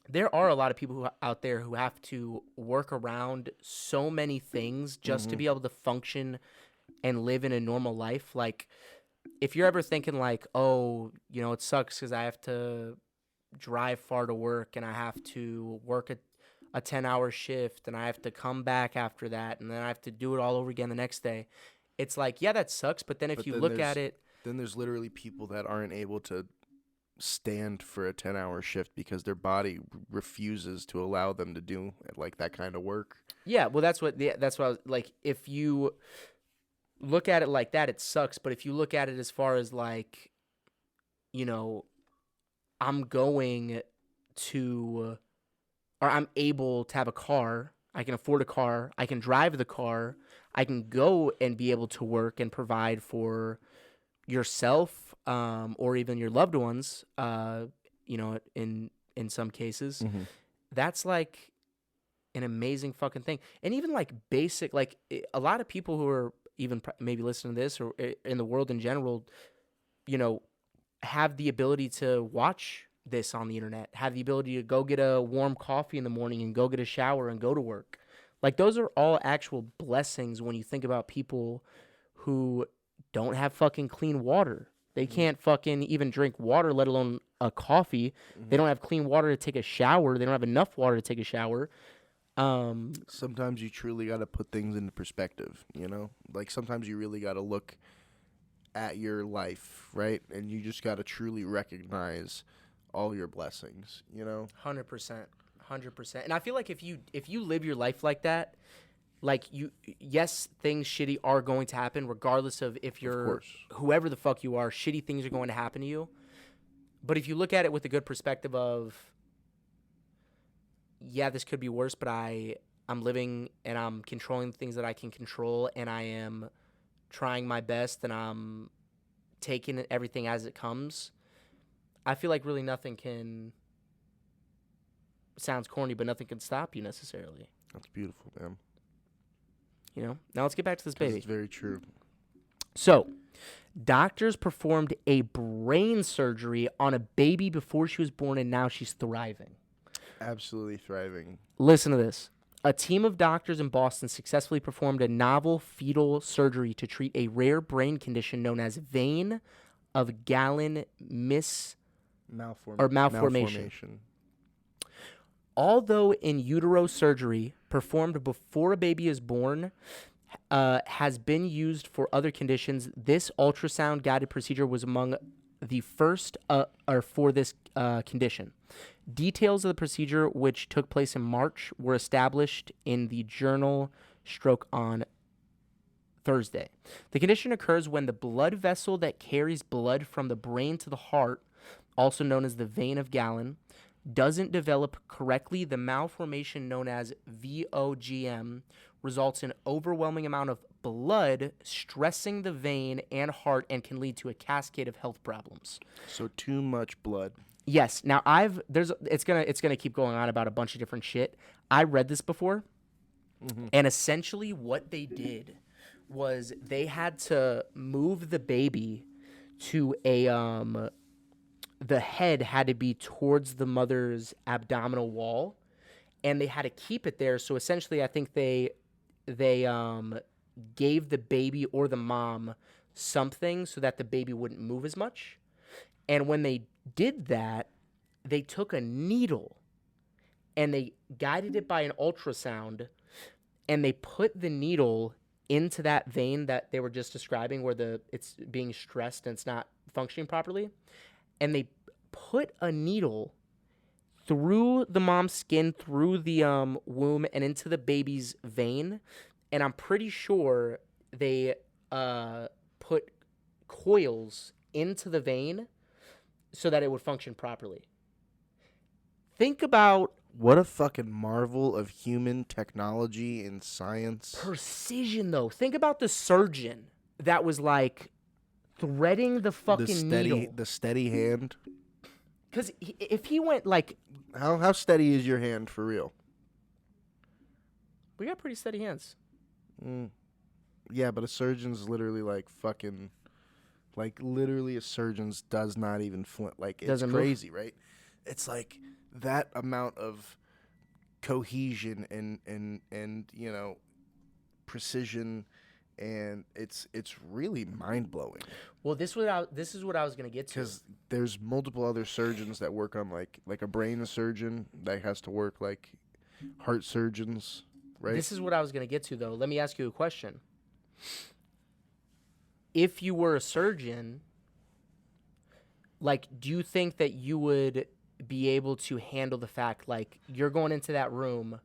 there are a lot of people out there who have to work around so many things just to be able to function and live in a normal life. Like, if you're ever thinking like, oh, it sucks because I have to drive far to work and I have to work a 10-hour shift and I have to come back after that and then I have to do it all over again the next day. It's like, yeah, that sucks. But then if you look at it, then there's literally people that aren't able to stand for a 10-hour shift because their body refuses to allow them to do like that kind of work. yeah, well, that's what I was like. If you look at it like that, it sucks. But if you look at it as far as like, I'm going to, or I'm able to have a car, I can afford a car, I can drive the car, I can go and be able to work and provide for yourself, or even your loved ones, in some cases, that's like an amazing fucking thing. And even like basic, like a lot of people who are even maybe listening to this or in the world in general, have the ability to watch this on the internet, have the ability to go get a warm coffee in the morning and go get a shower and go to work. Like, those are all actual blessings when you think about people who don't have fucking clean water. They can't fucking even drink water, let alone a coffee. They don't have clean water to take a shower. They don't have enough water to take a shower. Sometimes you truly got to put things into perspective, Like, sometimes you really got to look at your life, right? And you just got to truly recognize all your blessings, 100%. And I feel like if you live your life like that, like yes, things shitty are going to happen regardless of if you're whoever the fuck you are, shitty things are going to happen to you. But if you look at it with a good perspective of, yeah, this could be worse, but I'm living and I'm controlling the things that I can control, and I am trying my best, and I'm taking everything as it comes. I feel like really nothing can, sounds corny, but nothing can stop you necessarily. That's beautiful, man. Now let's get back to this baby. It's very true. So, doctors performed a brain surgery on a baby before she was born, and now she's thriving. Absolutely thriving. Listen to this. A team of doctors in Boston successfully performed a novel fetal surgery to treat a rare brain condition known as vein of Galen malformation. Although in utero surgery performed before a baby is born has been used for other conditions, this ultrasound-guided procedure was among the first for this condition. Details of the procedure, which took place in March, were established in the journal Stroke on Thursday. The condition occurs when the blood vessel that carries blood from the brain to the heart, also known as the vein of Galen, doesn't develop correctly. The malformation known as VOGM results in overwhelming amount of blood stressing the vein and heart and can lead to a cascade of health problems. So too much blood. Yes. Now it's gonna keep going on about a bunch of different shit. I read this before, and essentially what they did was they had to move the baby to a the head had to be towards the mother's abdominal wall, and they had to keep it there. So essentially, I think they gave the baby or the mom something so that the baby wouldn't move as much. And when they did that, they took a needle and they guided it by an ultrasound, and they put the needle into that vein that they were just describing where it's being stressed and it's not functioning properly. And they put a needle through the mom's skin, through the womb, and into the baby's vein. And I'm pretty sure they put coils into the vein so that it would function properly. Think about What a fucking marvel of human technology and science. precision, though. Think about the surgeon that was like threading the fucking needle. The steady hand. Because if he went like, How steady is your hand for real? we got pretty steady hands. Yeah, but a surgeon's literally like fucking, like literally a surgeon's does not even flint. Like it's Doesn't move. crazy, right? It's like that amount of cohesion and you know precision, and it's really mind blowing. Well, this is what I was gonna get to. Because there's multiple other surgeons that work on like a brain surgeon that has to work like heart surgeons, right? This is what I was gonna get to, though. Let me ask you a question. If you were a surgeon, like, do you think that you would be able to handle the fact, like, you're going into that room,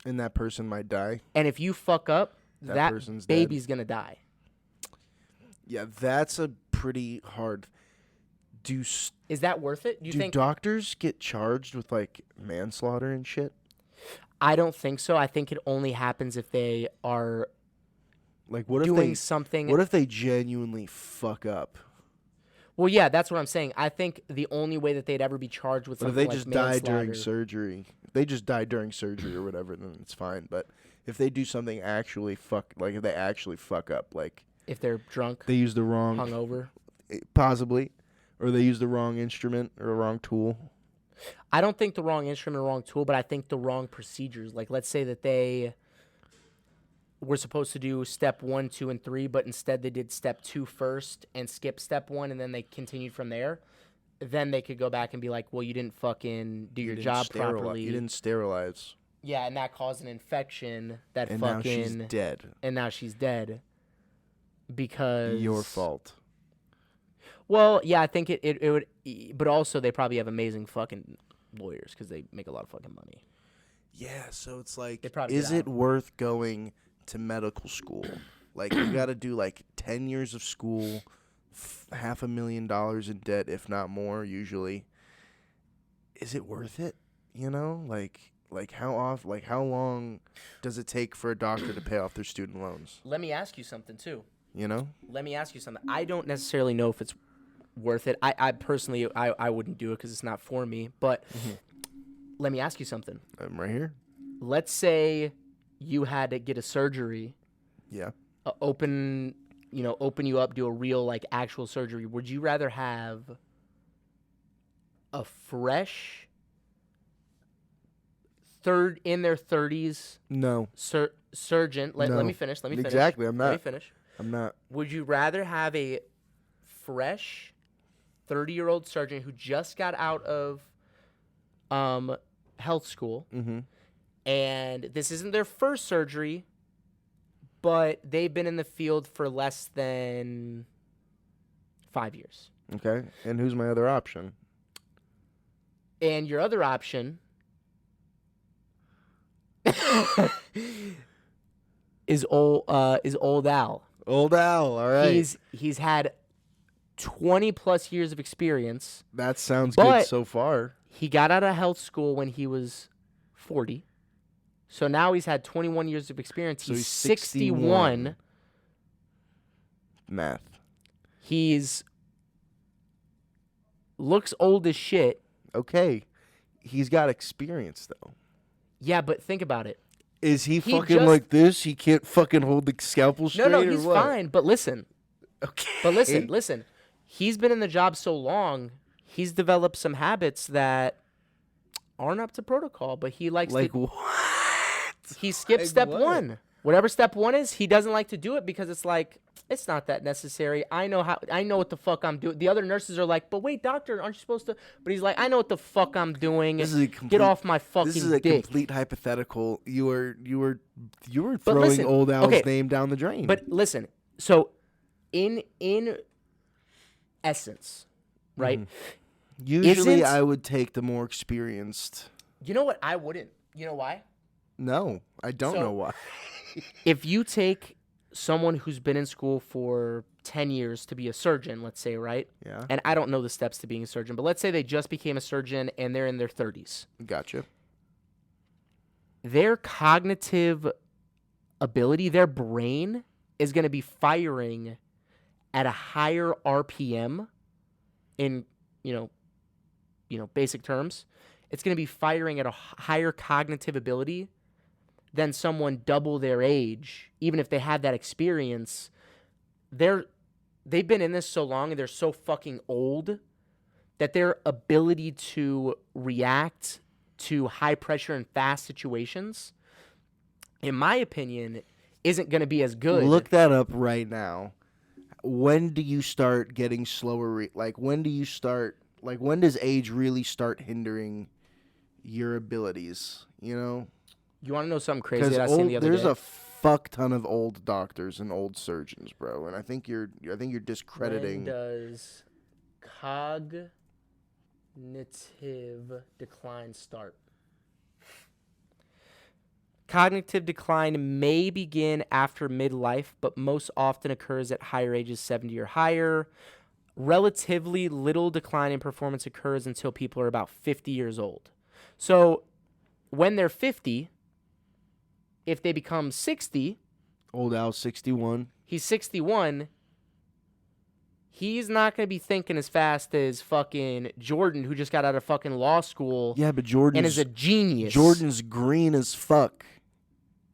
And that person might die. and if you fuck up, That that person's baby's gonna die? Yeah, that's a pretty hard. Is that worth it? Do doctors get charged with like manslaughter and shit? I don't think so. I think it only happens if they are Like what if doing something. What if they genuinely fuck up? Well, yeah, that's what I'm saying. I think the only way that they'd ever be charged with But if something they like just die during manslaughter- surgery, if they just die during surgery or whatever, then it's fine. But if they do something actually like if they actually fuck up, like if they're drunk, they use the wrong hungover. possibly, or they use the wrong instrument or a wrong tool. I don't think the wrong instrument or wrong tool, but I think the wrong procedures. Like, let's say that they were supposed to do step 1, 2, and 3, but instead they did step 2 first and skip step 1, and then they continued from there. Then they could go back and be like, well, you didn't fucking do your job properly. You didn't sterilize. Yeah, and that caused an infection that And fucking... now she's dead. And now she's dead. Because... Your fault. Well, yeah, I think it would... But also, they probably have amazing fucking lawyers because they make a lot of fucking money. Yeah, so it's like, They probably is get it worth going to medical school? Like, you got to do like 10 years of school, $500,000 in debt, if not more, usually. Is it worth it? You know, like how long does it take for a doctor to pay off their student loans? Let me ask you something, too. You know? Let me ask you something. I don't necessarily know if it's worth it. I personally, I wouldn't do it because it's not for me. But let me ask you something. I'm right here. Let's say you had to get a surgery, Yeah. open you up, do a real, like, actual surgery. Would you rather have a fresh in their 30s No. surgeon? Let No. me finish. Exactly, I'm Let me not. finish. I'm not. Would you rather have a fresh 30-year-old surgeon who just got out of health school, and this isn't their first surgery, but they've been in the field for less than 5 years? Okay. And who's my other option? And your other option is old Al. Old Al, all right. He's had 20 plus years of experience. That sounds But- good so far. He got out of health school when he was 40. So now he's had 21 years of experience. So He's he's 61. Math. He's looks old as shit. Okay. He's got experience, though. Yeah, but think about it. Is he He fucking just- like this? He can't fucking hold the scalpel straight No, or he's what? fine. But listen. Okay. But listen. He's been in the job so long, he's developed some habits that aren't up to protocol, but he likes Like to... what? He skipped Like step what? 1. Whatever step 1 is, he doesn't like to do it because it's like, it's not that necessary. I know what the fuck I'm doing. The other nurses are like, but wait, doctor, aren't you supposed to? But he's like, I know what the fuck I'm doing. This is a Get complete- off my fucking This is a dick. complete hypothetical. You were But throwing listen, old Al's okay, name down the drain. But listen, so in essence, right? Usually, Isn't- I would take the more experienced. You know what? I wouldn't. You know why? No, I don't So- know why. If you take someone who's been in school for 10 years to be a surgeon, let's say, right? Yeah, And I don't know the steps to being a surgeon, but let's say they just became a surgeon and they're in their 30s. gotcha. Their cognitive ability, their brain is going to be firing at a higher RPM in, basic terms. It's going to be firing at a higher cognitive ability than someone double their age, even if they had that experience. They've been in this so long and they're so fucking old that their ability to react to high pressure and fast situations, in my opinion, isn't going to be as good. Look that up right now. When do you start getting slower? When does age really start hindering your abilities? You know? You want to know something crazy Because that I seen the other there's day? a fuck ton of old doctors and old surgeons, bro. And I think you're discrediting. When does cognitive decline start? Cognitive decline may begin after midlife, but most often occurs at higher ages, 70 or higher. Relatively little decline in performance occurs until people are about 50 years old. So when they're 50, if they become 60, Old Al 61. he's 61, he's not going to be thinking as fast as fucking Jordan, who just got out of fucking law school Yeah, but and is a genius. Jordan's green as fuck.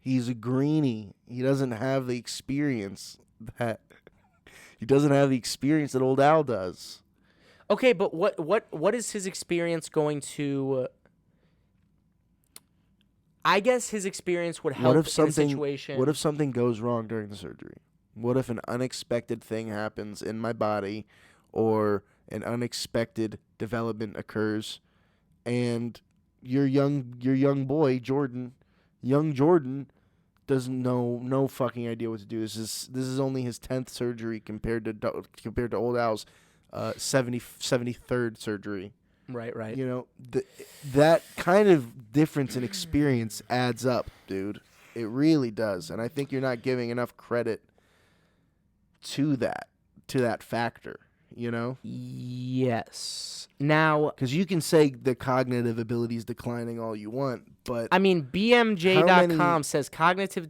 He's a greenie. He doesn't have the experience that Old Al does. Okay, but what is his experience going to... I guess his experience would help in a situation. What if something goes wrong during the surgery? What if an unexpected thing happens in my body, or an unexpected development occurs, and your young boy Jordan, doesn't know no fucking idea what to do. This is only his 10th surgery compared to Old Al's 73rd surgery. Right. You know, that kind of difference in experience adds up, dude. It really does. And I think you're not giving enough credit to that factor, you know? Yes. Now, Because you can say the cognitive ability is declining all you want, but I mean, BMJ.com says cognitive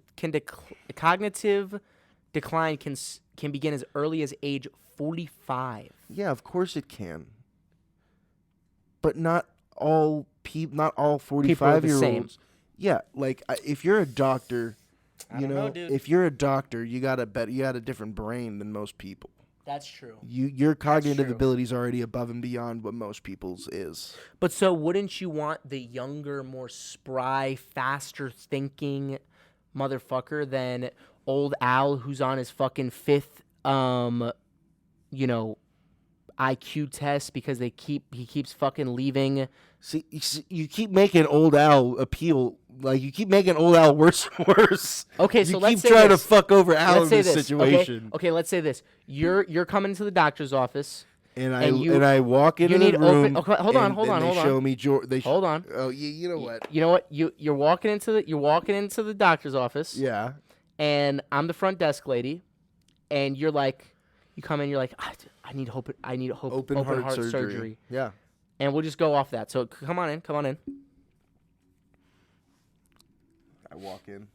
decline can begin as early as age 45. yeah, of course it can. But not all 45-year-olds. same. Yeah, like if you're a doctor, I don't know, dude. if you're a doctor, you got a different brain than most people. That's true. Your cognitive true. ability is already above and beyond what most people's is. But so wouldn't you want the younger, more spry, faster thinking motherfucker than Old Al, who's on his fucking fifth, IQ test because he keeps fucking leaving. See, you keep making Old Al appeal, like you keep making Old Al worse and worse. Okay, so you let's keep say trying this. to fuck over Al Let's in say this this. situation. Okay, let's say this. You're coming to the doctor's office. And you- I walk into you the need room. okay, hold on. They show me Hold on. Oh, you know what? You know what? You're walking into the doctor's office. Yeah. And I'm the front desk lady, and you come in, you're like, I need open heart surgery. Yeah. And we'll just go off that. So come on in. I walk in.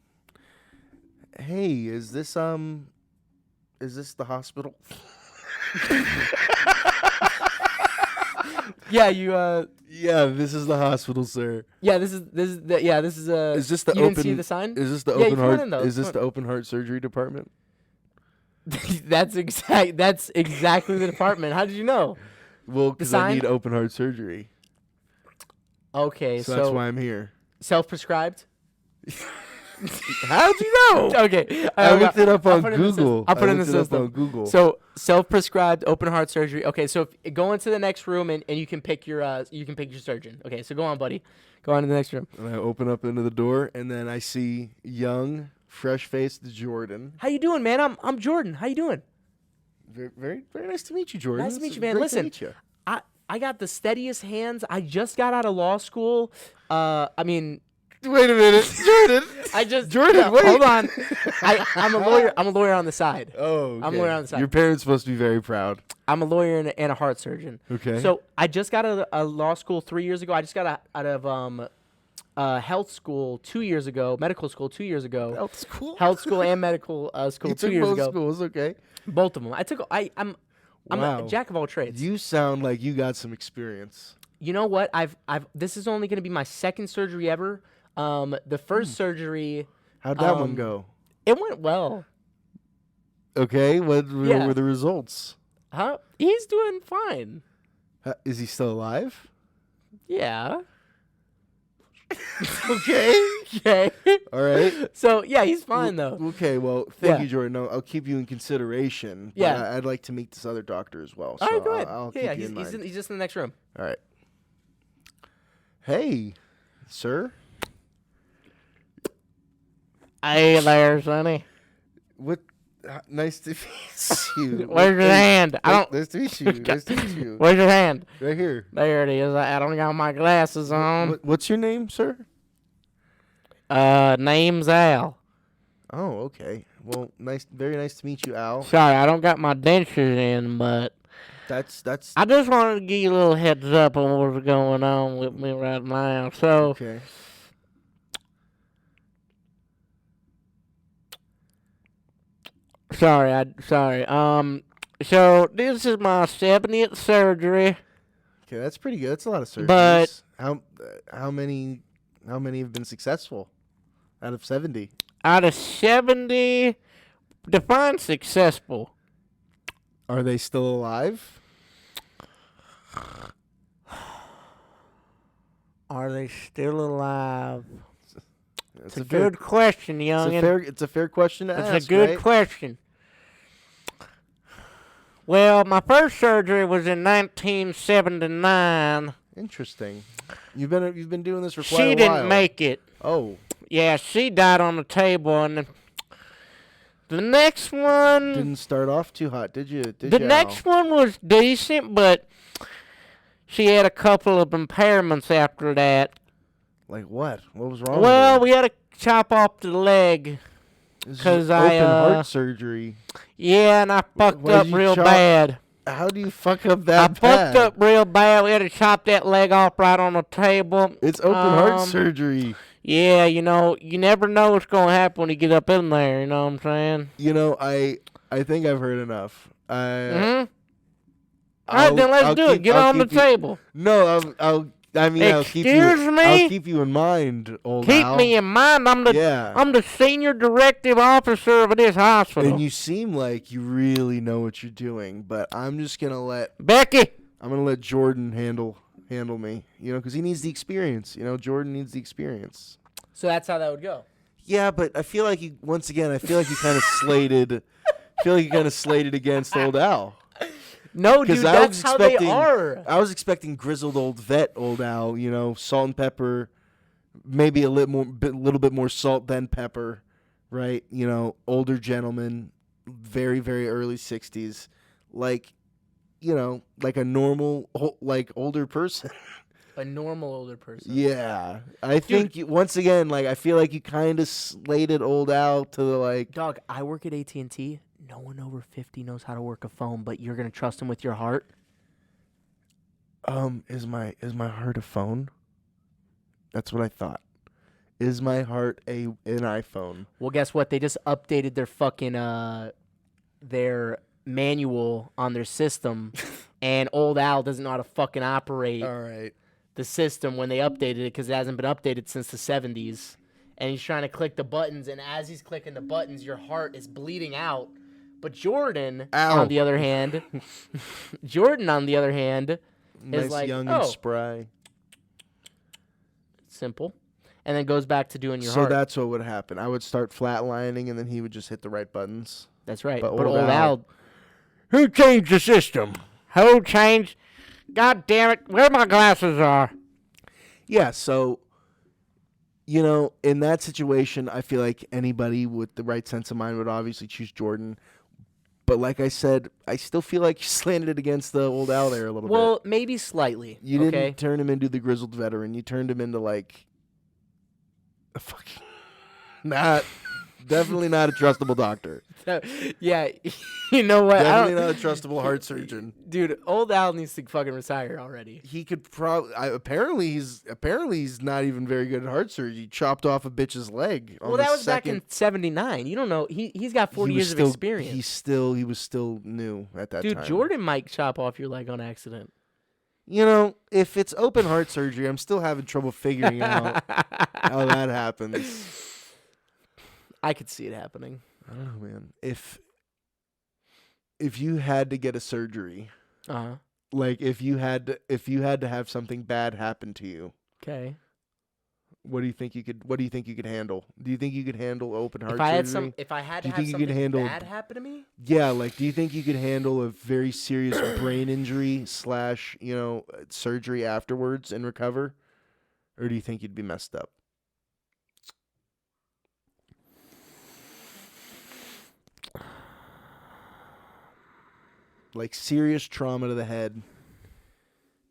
Hey, is this the hospital? Yeah, you Yeah, this is the hospital, sir. yeah, this is Is this the you open? didn't see the sign? Is this the Yeah, you open come on heart? in, though. Is this Come the open heart surgery department? That's exactly the department. How did you know? Well, because sign? I need open heart surgery, Okay, so that's why I'm here. self-prescribed? How'd you know? Okay. I looked it up I'll on put it in the Google. I'll put it in the I looked it up system. on Google. So self-prescribed open heart surgery. Okay, so go into the next room and you can pick your surgeon. Okay, so go on, buddy. Go on to the next room. And I open up into the door, and then I see young, fresh-faced Jordan. How you doing, man? I'm Jordan. How you doing? Very, very, very nice to meet you, Jordan. Nice to meet It's you, man. great to Listen, meet you. I I got the steadiest hands. I just got out of law school. I mean, Wait a minute, Jordan. Jordan, wait. Hold on. I'm a lawyer. I'm a lawyer on the side. Oh, okay. I'm a lawyer on the side. Your parents supposed to be very proud. I'm a lawyer and a heart surgeon. Okay. So I just got out of law school 3 years ago. I just got out of health school 2 years ago, medical school 2 years ago. Health school and medical school you 2 took years both ago. schools, okay. Both of them. I'm Wow. a jack of all trades. You sound like you got some experience. You know what? This is only going to be my second surgery ever. The first surgery. How'd that one go? It went well. Okay, what Yeah. were the results? Huh? He's doing fine. Is he still alive? Yeah. Okay. Okay. All right. So yeah, he's fine though. Okay, well, thank Yeah. you, Jordan. I'll keep you in consideration. But Yeah. I'd like to meet this other doctor as well. All So right, go ahead. I'll Yeah, keep you in mind. he's just in the next room. All right. Hey, sir. Hey there, Sonny. What? Nice to meet you. Where's your hand? I don't. Nice to meet you. Nice to meet you. Where's your hand? Right here. There it is. I don't got my glasses on. What's your name, sir? Name's Al. Oh, okay. Well, very nice to meet you, Al. Sorry, I don't got my dentures in, but That's I just wanted to give you a little heads up on what's going on with me right now. So, okay. sorry. So this is my 70th surgery. Okay, that's pretty good. That's a lot of surgeries. But- how many have been successful out of 70? Out of 70, define successful. Are they still alive? Are they still alive? It's It's a good question, youngin'. It's a fair question to ask. It's a good right? question. Well, my first surgery was in 1979. Interesting. You've been doing this for quite a She while. didn't make it. Oh, Yeah, she died on the table, and the next one, didn't start off too hot, did you? the next one was decent, but she had a couple of impairments after that. Like what? What was wrong? Well, with we had to chop off the leg. her? This is 'cause open I, heart surgery. Yeah, and I fucked Why up did you real chop- bad. How do you fuck up I that bad? fucked up real bad. We had to chop that leg off right on the table. It's open heart Um, surgery. Yeah, you never know what's gonna happen when you get up in there. You know what I'm saying? I think I've heard enough. Mm-hmm. All right, then let's do it. Get on the table. No, I'll keep you. Excuse me? I'll keep you in mind, old Keep Al. me in mind. I'm the senior directive officer of this hospital. And you seem like you really know what you're doing, but I'm just gonna let Becky. Jordan handle me. Because he needs the experience. Jordan needs the experience. So that's how that would go. Yeah, but I feel like you kind of slated. Against old Al. No, dude, that's how they are. I was expecting grizzled old vet, old Al. Salt and pepper, maybe a little bit more salt than pepper, right? Older gentleman, very very early 60s, like a normal older person. A normal older person. Yeah, I think once again, I feel like you kind of slated old Al to the Dog, I work at AT&T. No one over 50 knows how to work a phone, but you're gonna trust him with your heart. Is my heart a phone? That's what I thought. Is my heart an iPhone? Well, guess what? They just updated their fucking their manual on their system, and old Al doesn't know how to fucking operate All right. the system when they updated it because it hasn't been updated since the 70s. And he's trying to click the buttons, and as he's clicking the buttons, your heart is bleeding out. But Jordan, Ow. on the other hand, Nice, is like, young oh, and spry. simple, and then goes back to doing your So heart. that's what would happen. I would start flatlining, and then he would just hit the right buttons. That's right. But But old old Al- Al, who changed the system? Who changed? God damn it! Where my glasses are? Yeah, so, in that situation, I feel like anybody with the right sense of mind would obviously choose Jordan. But like I said, I still feel like you slanted it against the old Al there a little bit. Well, maybe slightly. You didn't turn him into the grizzled veteran. You turned him into like a fucking definitely not a trustable doctor. Yeah, you know what? Definitely not a trustable heart surgeon. Dude, old Al needs to fucking retire already. He could probably. Apparently, he's not even very good at heart surgery. He chopped off a bitch's leg. Well, that was back in '79. You don't know. He's got 40 years of experience. He was still new at that time. Dude, Jordan might chop off your leg on accident. You know, if it's open heart surgery, I'm still having trouble figuring out how that happens. I could see it happening. I don't know, man. If you had to get a surgery, like if you had to have something bad happen to you, okay, what do you think you could handle? Do you think you could handle open heart surgery? If I had to have something bad happen to me? Yeah, like do you think you could handle a very serious brain injury / surgery afterwards and recover? Or do you think you'd be messed up? Like serious trauma to the head.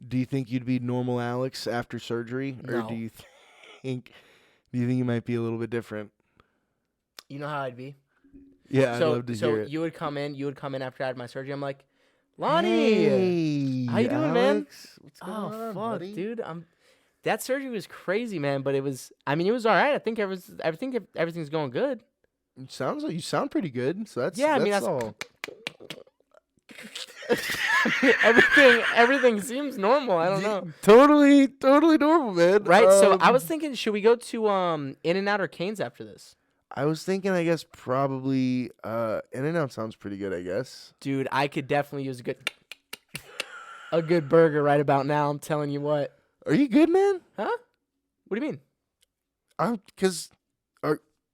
Do you think you'd be normal Alex after surgery? No. Or do you think you might be a little bit different? You know how I'd be? Yeah, I'd love to hear it. So you would come in after I had my surgery. I'm like, Lonnie, hey, how you doing, Alex? man? What's going on, fuck, buddy? dude. That surgery was crazy, man, but it was all right. I think everything's going good. It sounds like you sound pretty good. So that's that's all. everything seems normal. I don't know. Totally normal, man. Right. So I was thinking, should we go to In-N-Out or Cane's after this? I was thinking, I guess probably In-N-Out sounds pretty good. I guess. Dude, I could definitely use a good burger right about now. I'm telling you what. Are you good, man? Huh? What do you mean? Are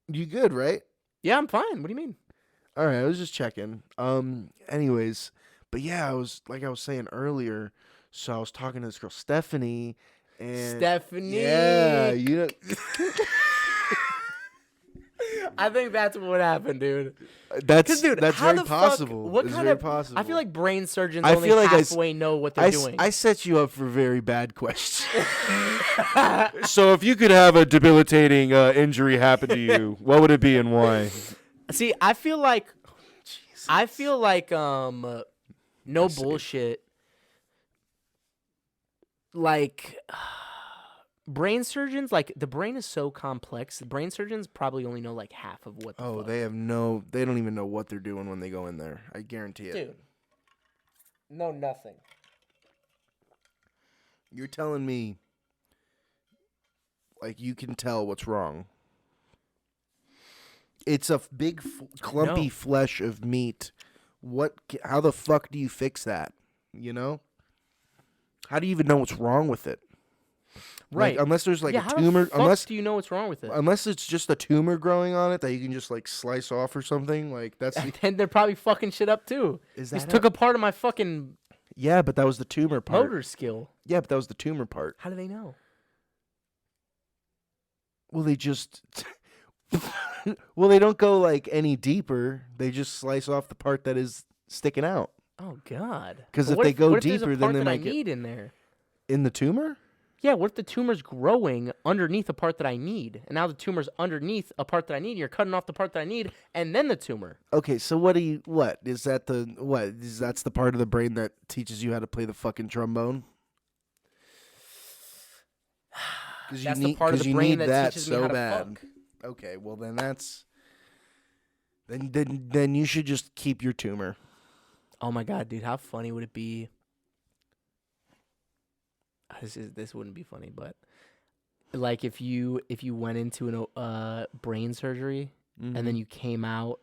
you good, right? Yeah, I'm fine. What do you mean? All right, I was just checking. Anyways, but yeah, I was saying earlier. So I was talking to this girl, Stephanie, and yeah, you know. I think that's what happened, dude. That's dude, that's how very the possible. Fuck, it's very possible. I feel like brain surgeons I only feel like halfway know what they're doing. I set you up for very bad questions. So if you could have a debilitating injury happen to you, what would it be and why? See, I feel like no bullshit. Like brain surgeons, like the brain is so complex. The brain surgeons probably only know like half of what the fuck. They don't even know what they're doing when they go in there. I guarantee it. Dude. No, nothing. You're telling me like you can tell what's wrong. It's a big clumpy flesh of meat. How the fuck do you fix that? You know? How do you even know what's wrong with it? Right. Like, unless there's like a how tumor. The fuck do you know what's wrong with it? Unless it's just a tumor growing on it that you can just like slice off or something. Like that's. And they're probably fucking shit up too. Just took a part of my fucking. Yeah, but that was the tumor part. Motor skill. Yeah, but that was the tumor part. How do they know? Well, they just. Well, they don't go like any deeper. They just slice off the part that is sticking out. Oh God! Because if they go what deeper, if there's a part then they that might I get need in there. In the tumor. Yeah, what if the tumor's growing underneath the part that I need, and now the tumor's underneath a part that I need, and you're cutting off the part that I need, and then the tumor. Okay, so that's the part of the brain that teaches you how to play the fucking trombone? That's the part of the brain that teaches me how to fuck. Okay, well then then you should just keep your tumor. Oh my God, dude, how funny would it be? This wouldn't be funny, but like if you went into an brain surgery and then you came out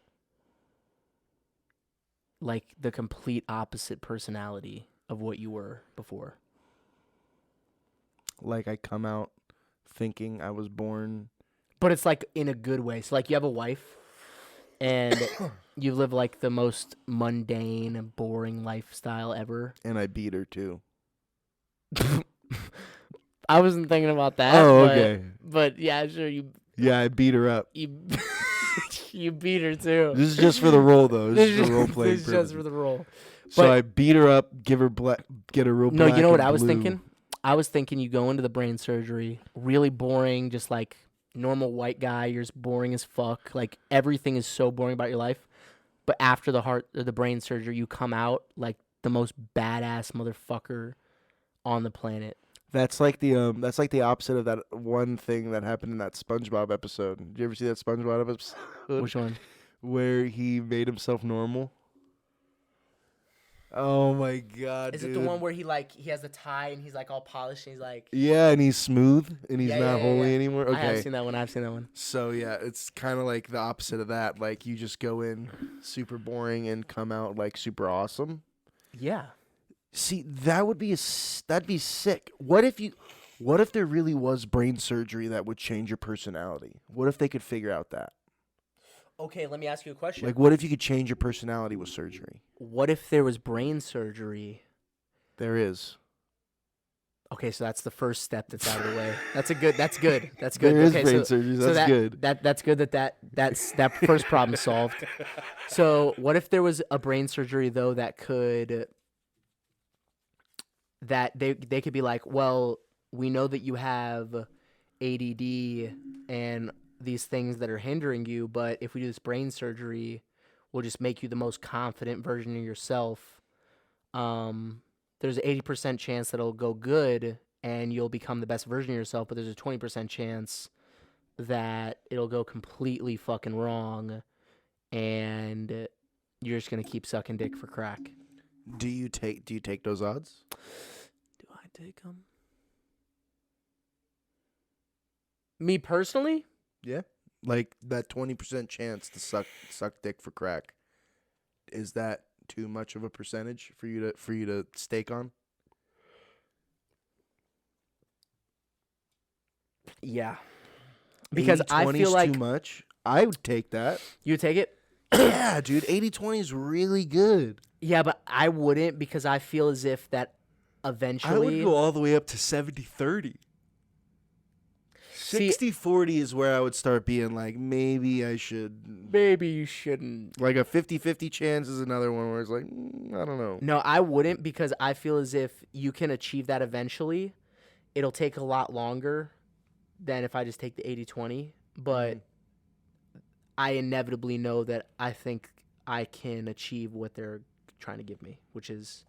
like the complete opposite personality of what you were before. Like I come out thinking I was born, but it's like in a good way. So like you have a wife and you live like the most mundane and boring lifestyle ever, and I beat her too. I wasn't thinking about that. Oh, okay. But yeah, sure you. Yeah, I beat her up. You You beat her too. This is just for the role, though. This is for role playing. This is just for the role. So But- I beat her up, get her real No, black. you know what and I was blue. thinking? I was thinking you go into the brain surgery, really boring, just like normal white guy. You're just boring as fuck. Like everything is so boring about your life. But after the brain surgery, you come out like the most badass motherfucker on the planet. That's like the opposite of that one thing that happened in that SpongeBob episode. Did you ever see that SpongeBob episode? Which one? Where he made himself normal. Oh my god! Is it the one where he has the tie and he's like all polished and he's like? Yeah, and he's smooth and he's Yeah, not yeah, holy yeah. anymore. I have Okay, seen that one. I've seen that one. so yeah, it's kind of like the opposite of that. Like you just go in super boring and come out like super awesome. Yeah. See, that'd be sick. What if there really was brain surgery that would change your personality? What if they could figure out that? Okay, let me ask you a question. Like, what if you could change your personality with surgery? What if there was brain surgery? There is. Okay, so that's the first step that's out of the way. That's good. That's good. There is okay, brain so, surgery. so That's good. That's good that's that first problem solved. So what if there was a brain surgery though that they could be like, well, we know that you have ADD and these things that are hindering you, but if we do this brain surgery, we'll just make you the most confident version of yourself. There's an 80% chance that it'll go good and you'll become the best version of yourself, but there's a 20% chance that it'll go completely fucking wrong and you're just gonna keep sucking dick for crack. Do you take those odds? Do I take them? Me personally? Yeah. Like that 20% chance to suck dick for crack. Is that too much of a percentage for you to stake on? Yeah. Because I 80-20 feel is like too much. I would take that. you would take it. Yeah, dude, 80-20 is really good. Yeah, but I wouldn't because I feel as if that I eventually would go all the way up to 70-30. 60-40 is where I would start being like, maybe I should. maybe you shouldn't. Like a 50-50 chance is another one where it's like, I don't know. No, I wouldn't because I feel as if you can achieve that eventually. It'll take a lot longer than if I just take the 80-20, but I inevitably know that I think I can achieve what they're trying to give me, which is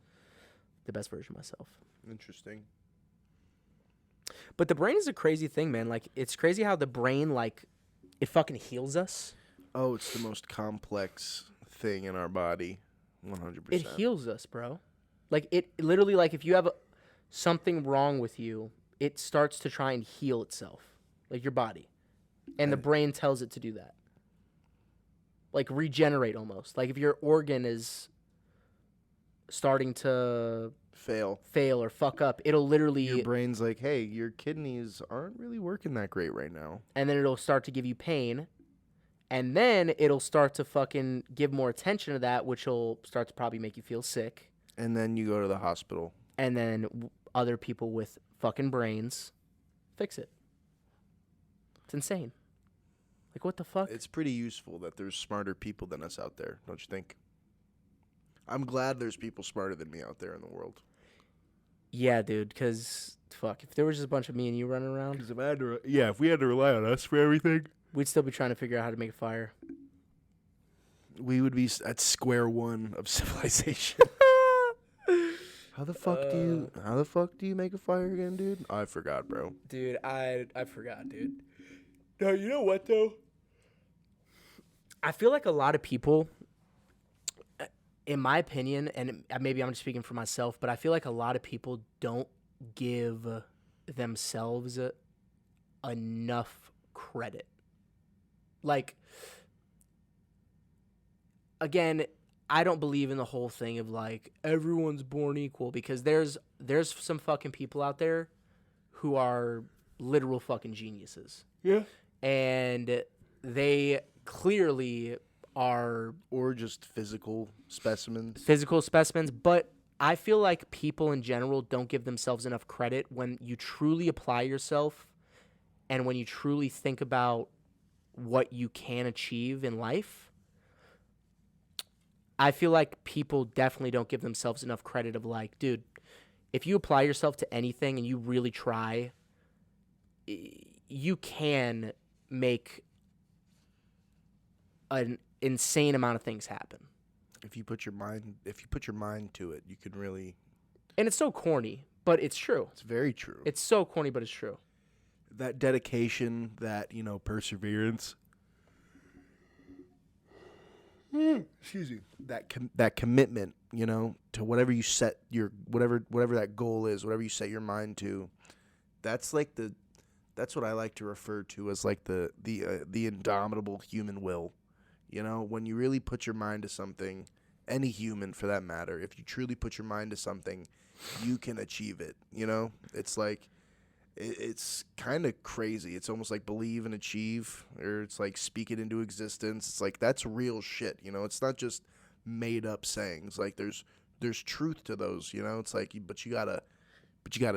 the best version of myself. Interesting. But the brain is a crazy thing, man. Like, it's crazy how the brain, like, it fucking heals us. Oh, it's the most complex thing in our body. 100%. It heals us, bro. Like, it literally, like, if you have something wrong with you, it starts to try and heal itself, like your body. And the brain tells it to do that. Like, regenerate almost. Like, if your organ is starting to fail or fuck up, it'll literally... Your brain's like, hey, your kidneys aren't really working that great right now. And then it'll start to give you pain. And then it'll start to fucking give more attention to that, which will start to probably make you feel sick. And then you go to the hospital. And then other people with fucking brains fix it. It's insane. Like, what the fuck? It's pretty useful that there's smarter people than us out there, don't you think? I'm glad there's people smarter than me out there in the world. Yeah, dude, because, fuck, if there was just a bunch of me and you running around, Because if we had to rely on us for everything, we'd still be trying to figure out how to make a fire. we would be at square one of civilization. How the fuck do you make a fire again, dude? I forgot, bro. Dude, I forgot, dude. No, you know what, though? I feel like a lot of people, in my opinion, and maybe I'm just speaking for myself, but I feel like a lot of people don't give themselves enough credit. Like, again, I don't believe in the whole thing of like everyone's born equal, because there's some fucking people out there who are literal fucking geniuses. Yeah. And they clearly are Or just physical specimens. but I feel like people in general don't give themselves enough credit when you truly apply yourself and when you truly think about what you can achieve in life, I feel like people definitely don't give themselves enough credit of like, dude, if you apply yourself to anything and you really try, you can make an insane amount of things happen. If you put your mind to it, you can really. And it's so corny, but it's true. It's very true. It's so corny, but it's true. That dedication, that, perseverance. Excuse me. That commitment, to whatever you set whatever that goal is, whatever you set your mind to. That's like that's what I like to refer to as like the indomitable human will. When you really put your mind to something, any human for that matter, if you truly put your mind to something, you can achieve it. It's like, it's kind of crazy. It's almost like believe and achieve, or it's like speak it into existence. It's like, that's real shit. It's not just made up sayings. Like there's truth to those. It's like, but you gotta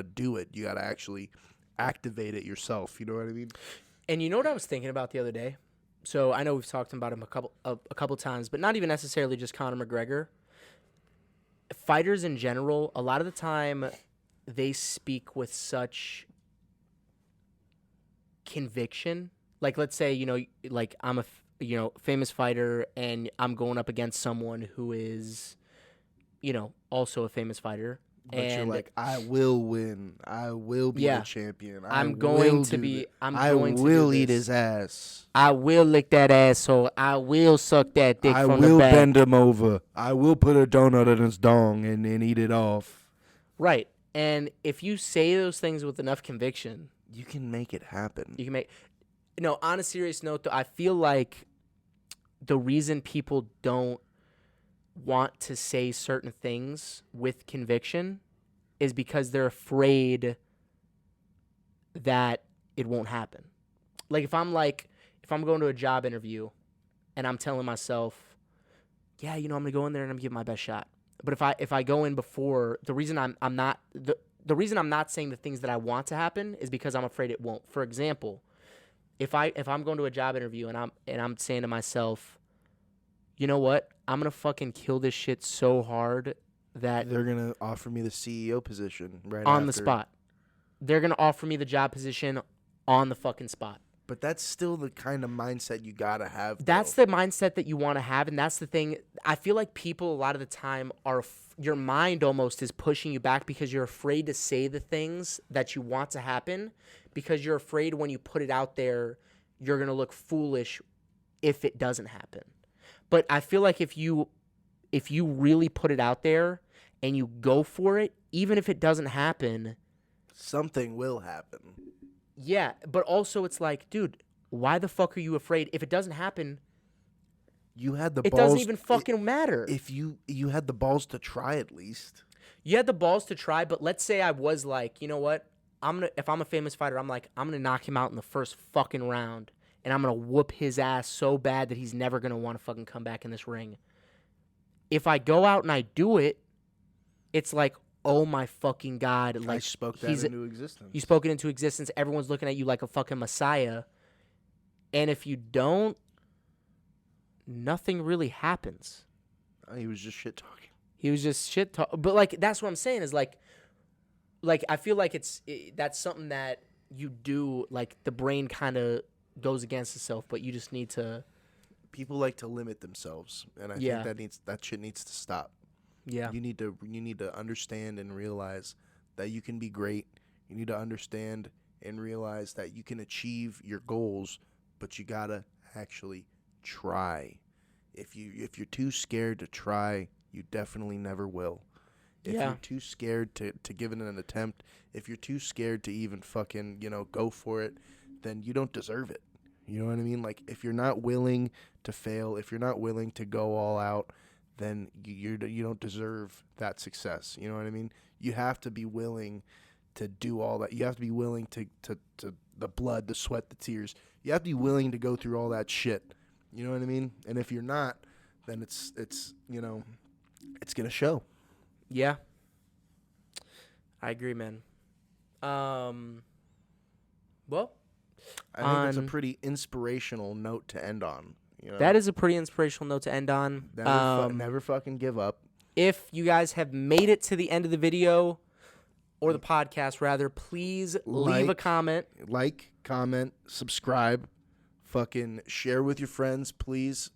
do it. You gotta actually activate it yourself. You know what I mean? And you know what I was thinking about the other day? So I know we've talked about him a couple times, but not even necessarily just Conor McGregor. Fighters in general, a lot of the time, they speak with such conviction. Like, let's say, like I'm a famous fighter and I'm going up against someone who is, also a famous fighter. But and you're like, I will win. I will be the champion. I will eat his ass. I will lick that asshole. I will suck that dick from the back. I will bend him over. I will put a donut in his dong and eat it off. Right. And if you say those things with enough conviction, you can make it happen. You can make. No, on a serious note, though, I feel like the reason people don't want to say certain things with conviction is because they're afraid that it won't happen. Like if I'm going to a job interview and I'm telling myself, yeah, I'm going to go in there and I'm gonna give my best shot. But if I go in before, the reason I'm not saying the things that I want to happen is because I'm afraid it won't. For example, if I'm going to a job interview and I'm saying to myself, you know what? I'm going to fucking kill this shit so hard that they're going to offer me the CEO position right on after. the spot. They're going to offer me the job position on the fucking spot. But that's still the kind of mindset you got to have. That's the mindset that you want to have, and that's the thing. I feel like people a lot of the time your mind almost is pushing you back because you're afraid to say the things that you want to happen because you're afraid when you put it out there, you're going to look foolish if it doesn't happen. But I feel like if you really put it out there and you go for it, even if it doesn't happen, something will happen. Yeah, but also it's like, dude, why the fuck are you afraid? If it doesn't happen, you had the it balls. It doesn't even fucking matter. If you had the balls to try at least. You had the balls to try, but let's say I was like, you know what? If I'm a famous fighter, I'm gonna knock him out in the first fucking round. And I'm going to whoop his ass so bad that he's never going to want to fucking come back in this ring. If I go out and I do it, it's like, oh my fucking God. Like, I spoke that into existence. You spoke it into existence. Everyone's looking at you like a fucking messiah. And if you don't, nothing really happens. He was just shit talking. He was just shit talking. But, like, that's what I'm saying is, like I feel like that's something that you do, like, the brain kind of goes against itself, but you just need to. People like to limit themselves, and I think that shit needs to stop. Yeah, you need to understand and realize that you can be great. You need to understand and realize that you can achieve your goals, but you gotta actually try. If you're too scared to try, you definitely never will. If you're too scared to give it an attempt, if you're too scared to even fucking go for it, then you don't deserve it. You know what I mean? Like, if you're not willing to fail, if you're not willing to go all out, then you don't deserve that success. You know what I mean? You have to be willing to do all that. You have to be willing to the blood, the sweat, the tears. You have to be willing to go through all that shit. You know what I mean? And if you're not, then it's gonna show. Yeah. I agree, man. Well, I think that's a pretty inspirational note to end on. You know? That is a pretty inspirational note to end on. Never fucking give up. If you guys have made it to the end of the video, or the podcast rather, please leave a comment. Like, comment, subscribe, fucking share with your friends, please.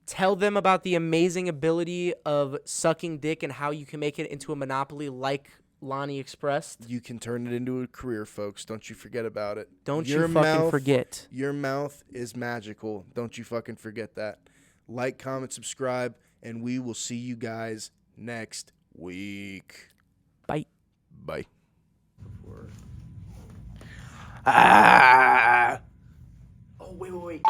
Tell them about the amazing ability of sucking dick and how you can make it into a monopoly like Lonnie expressed. You can turn it into a career, folks. Don't you forget about it. Don't you fucking forget. Your mouth is magical. Don't you fucking forget that. Like, comment, subscribe, and we will see you guys next week. Bye. Bye. Oh, wait.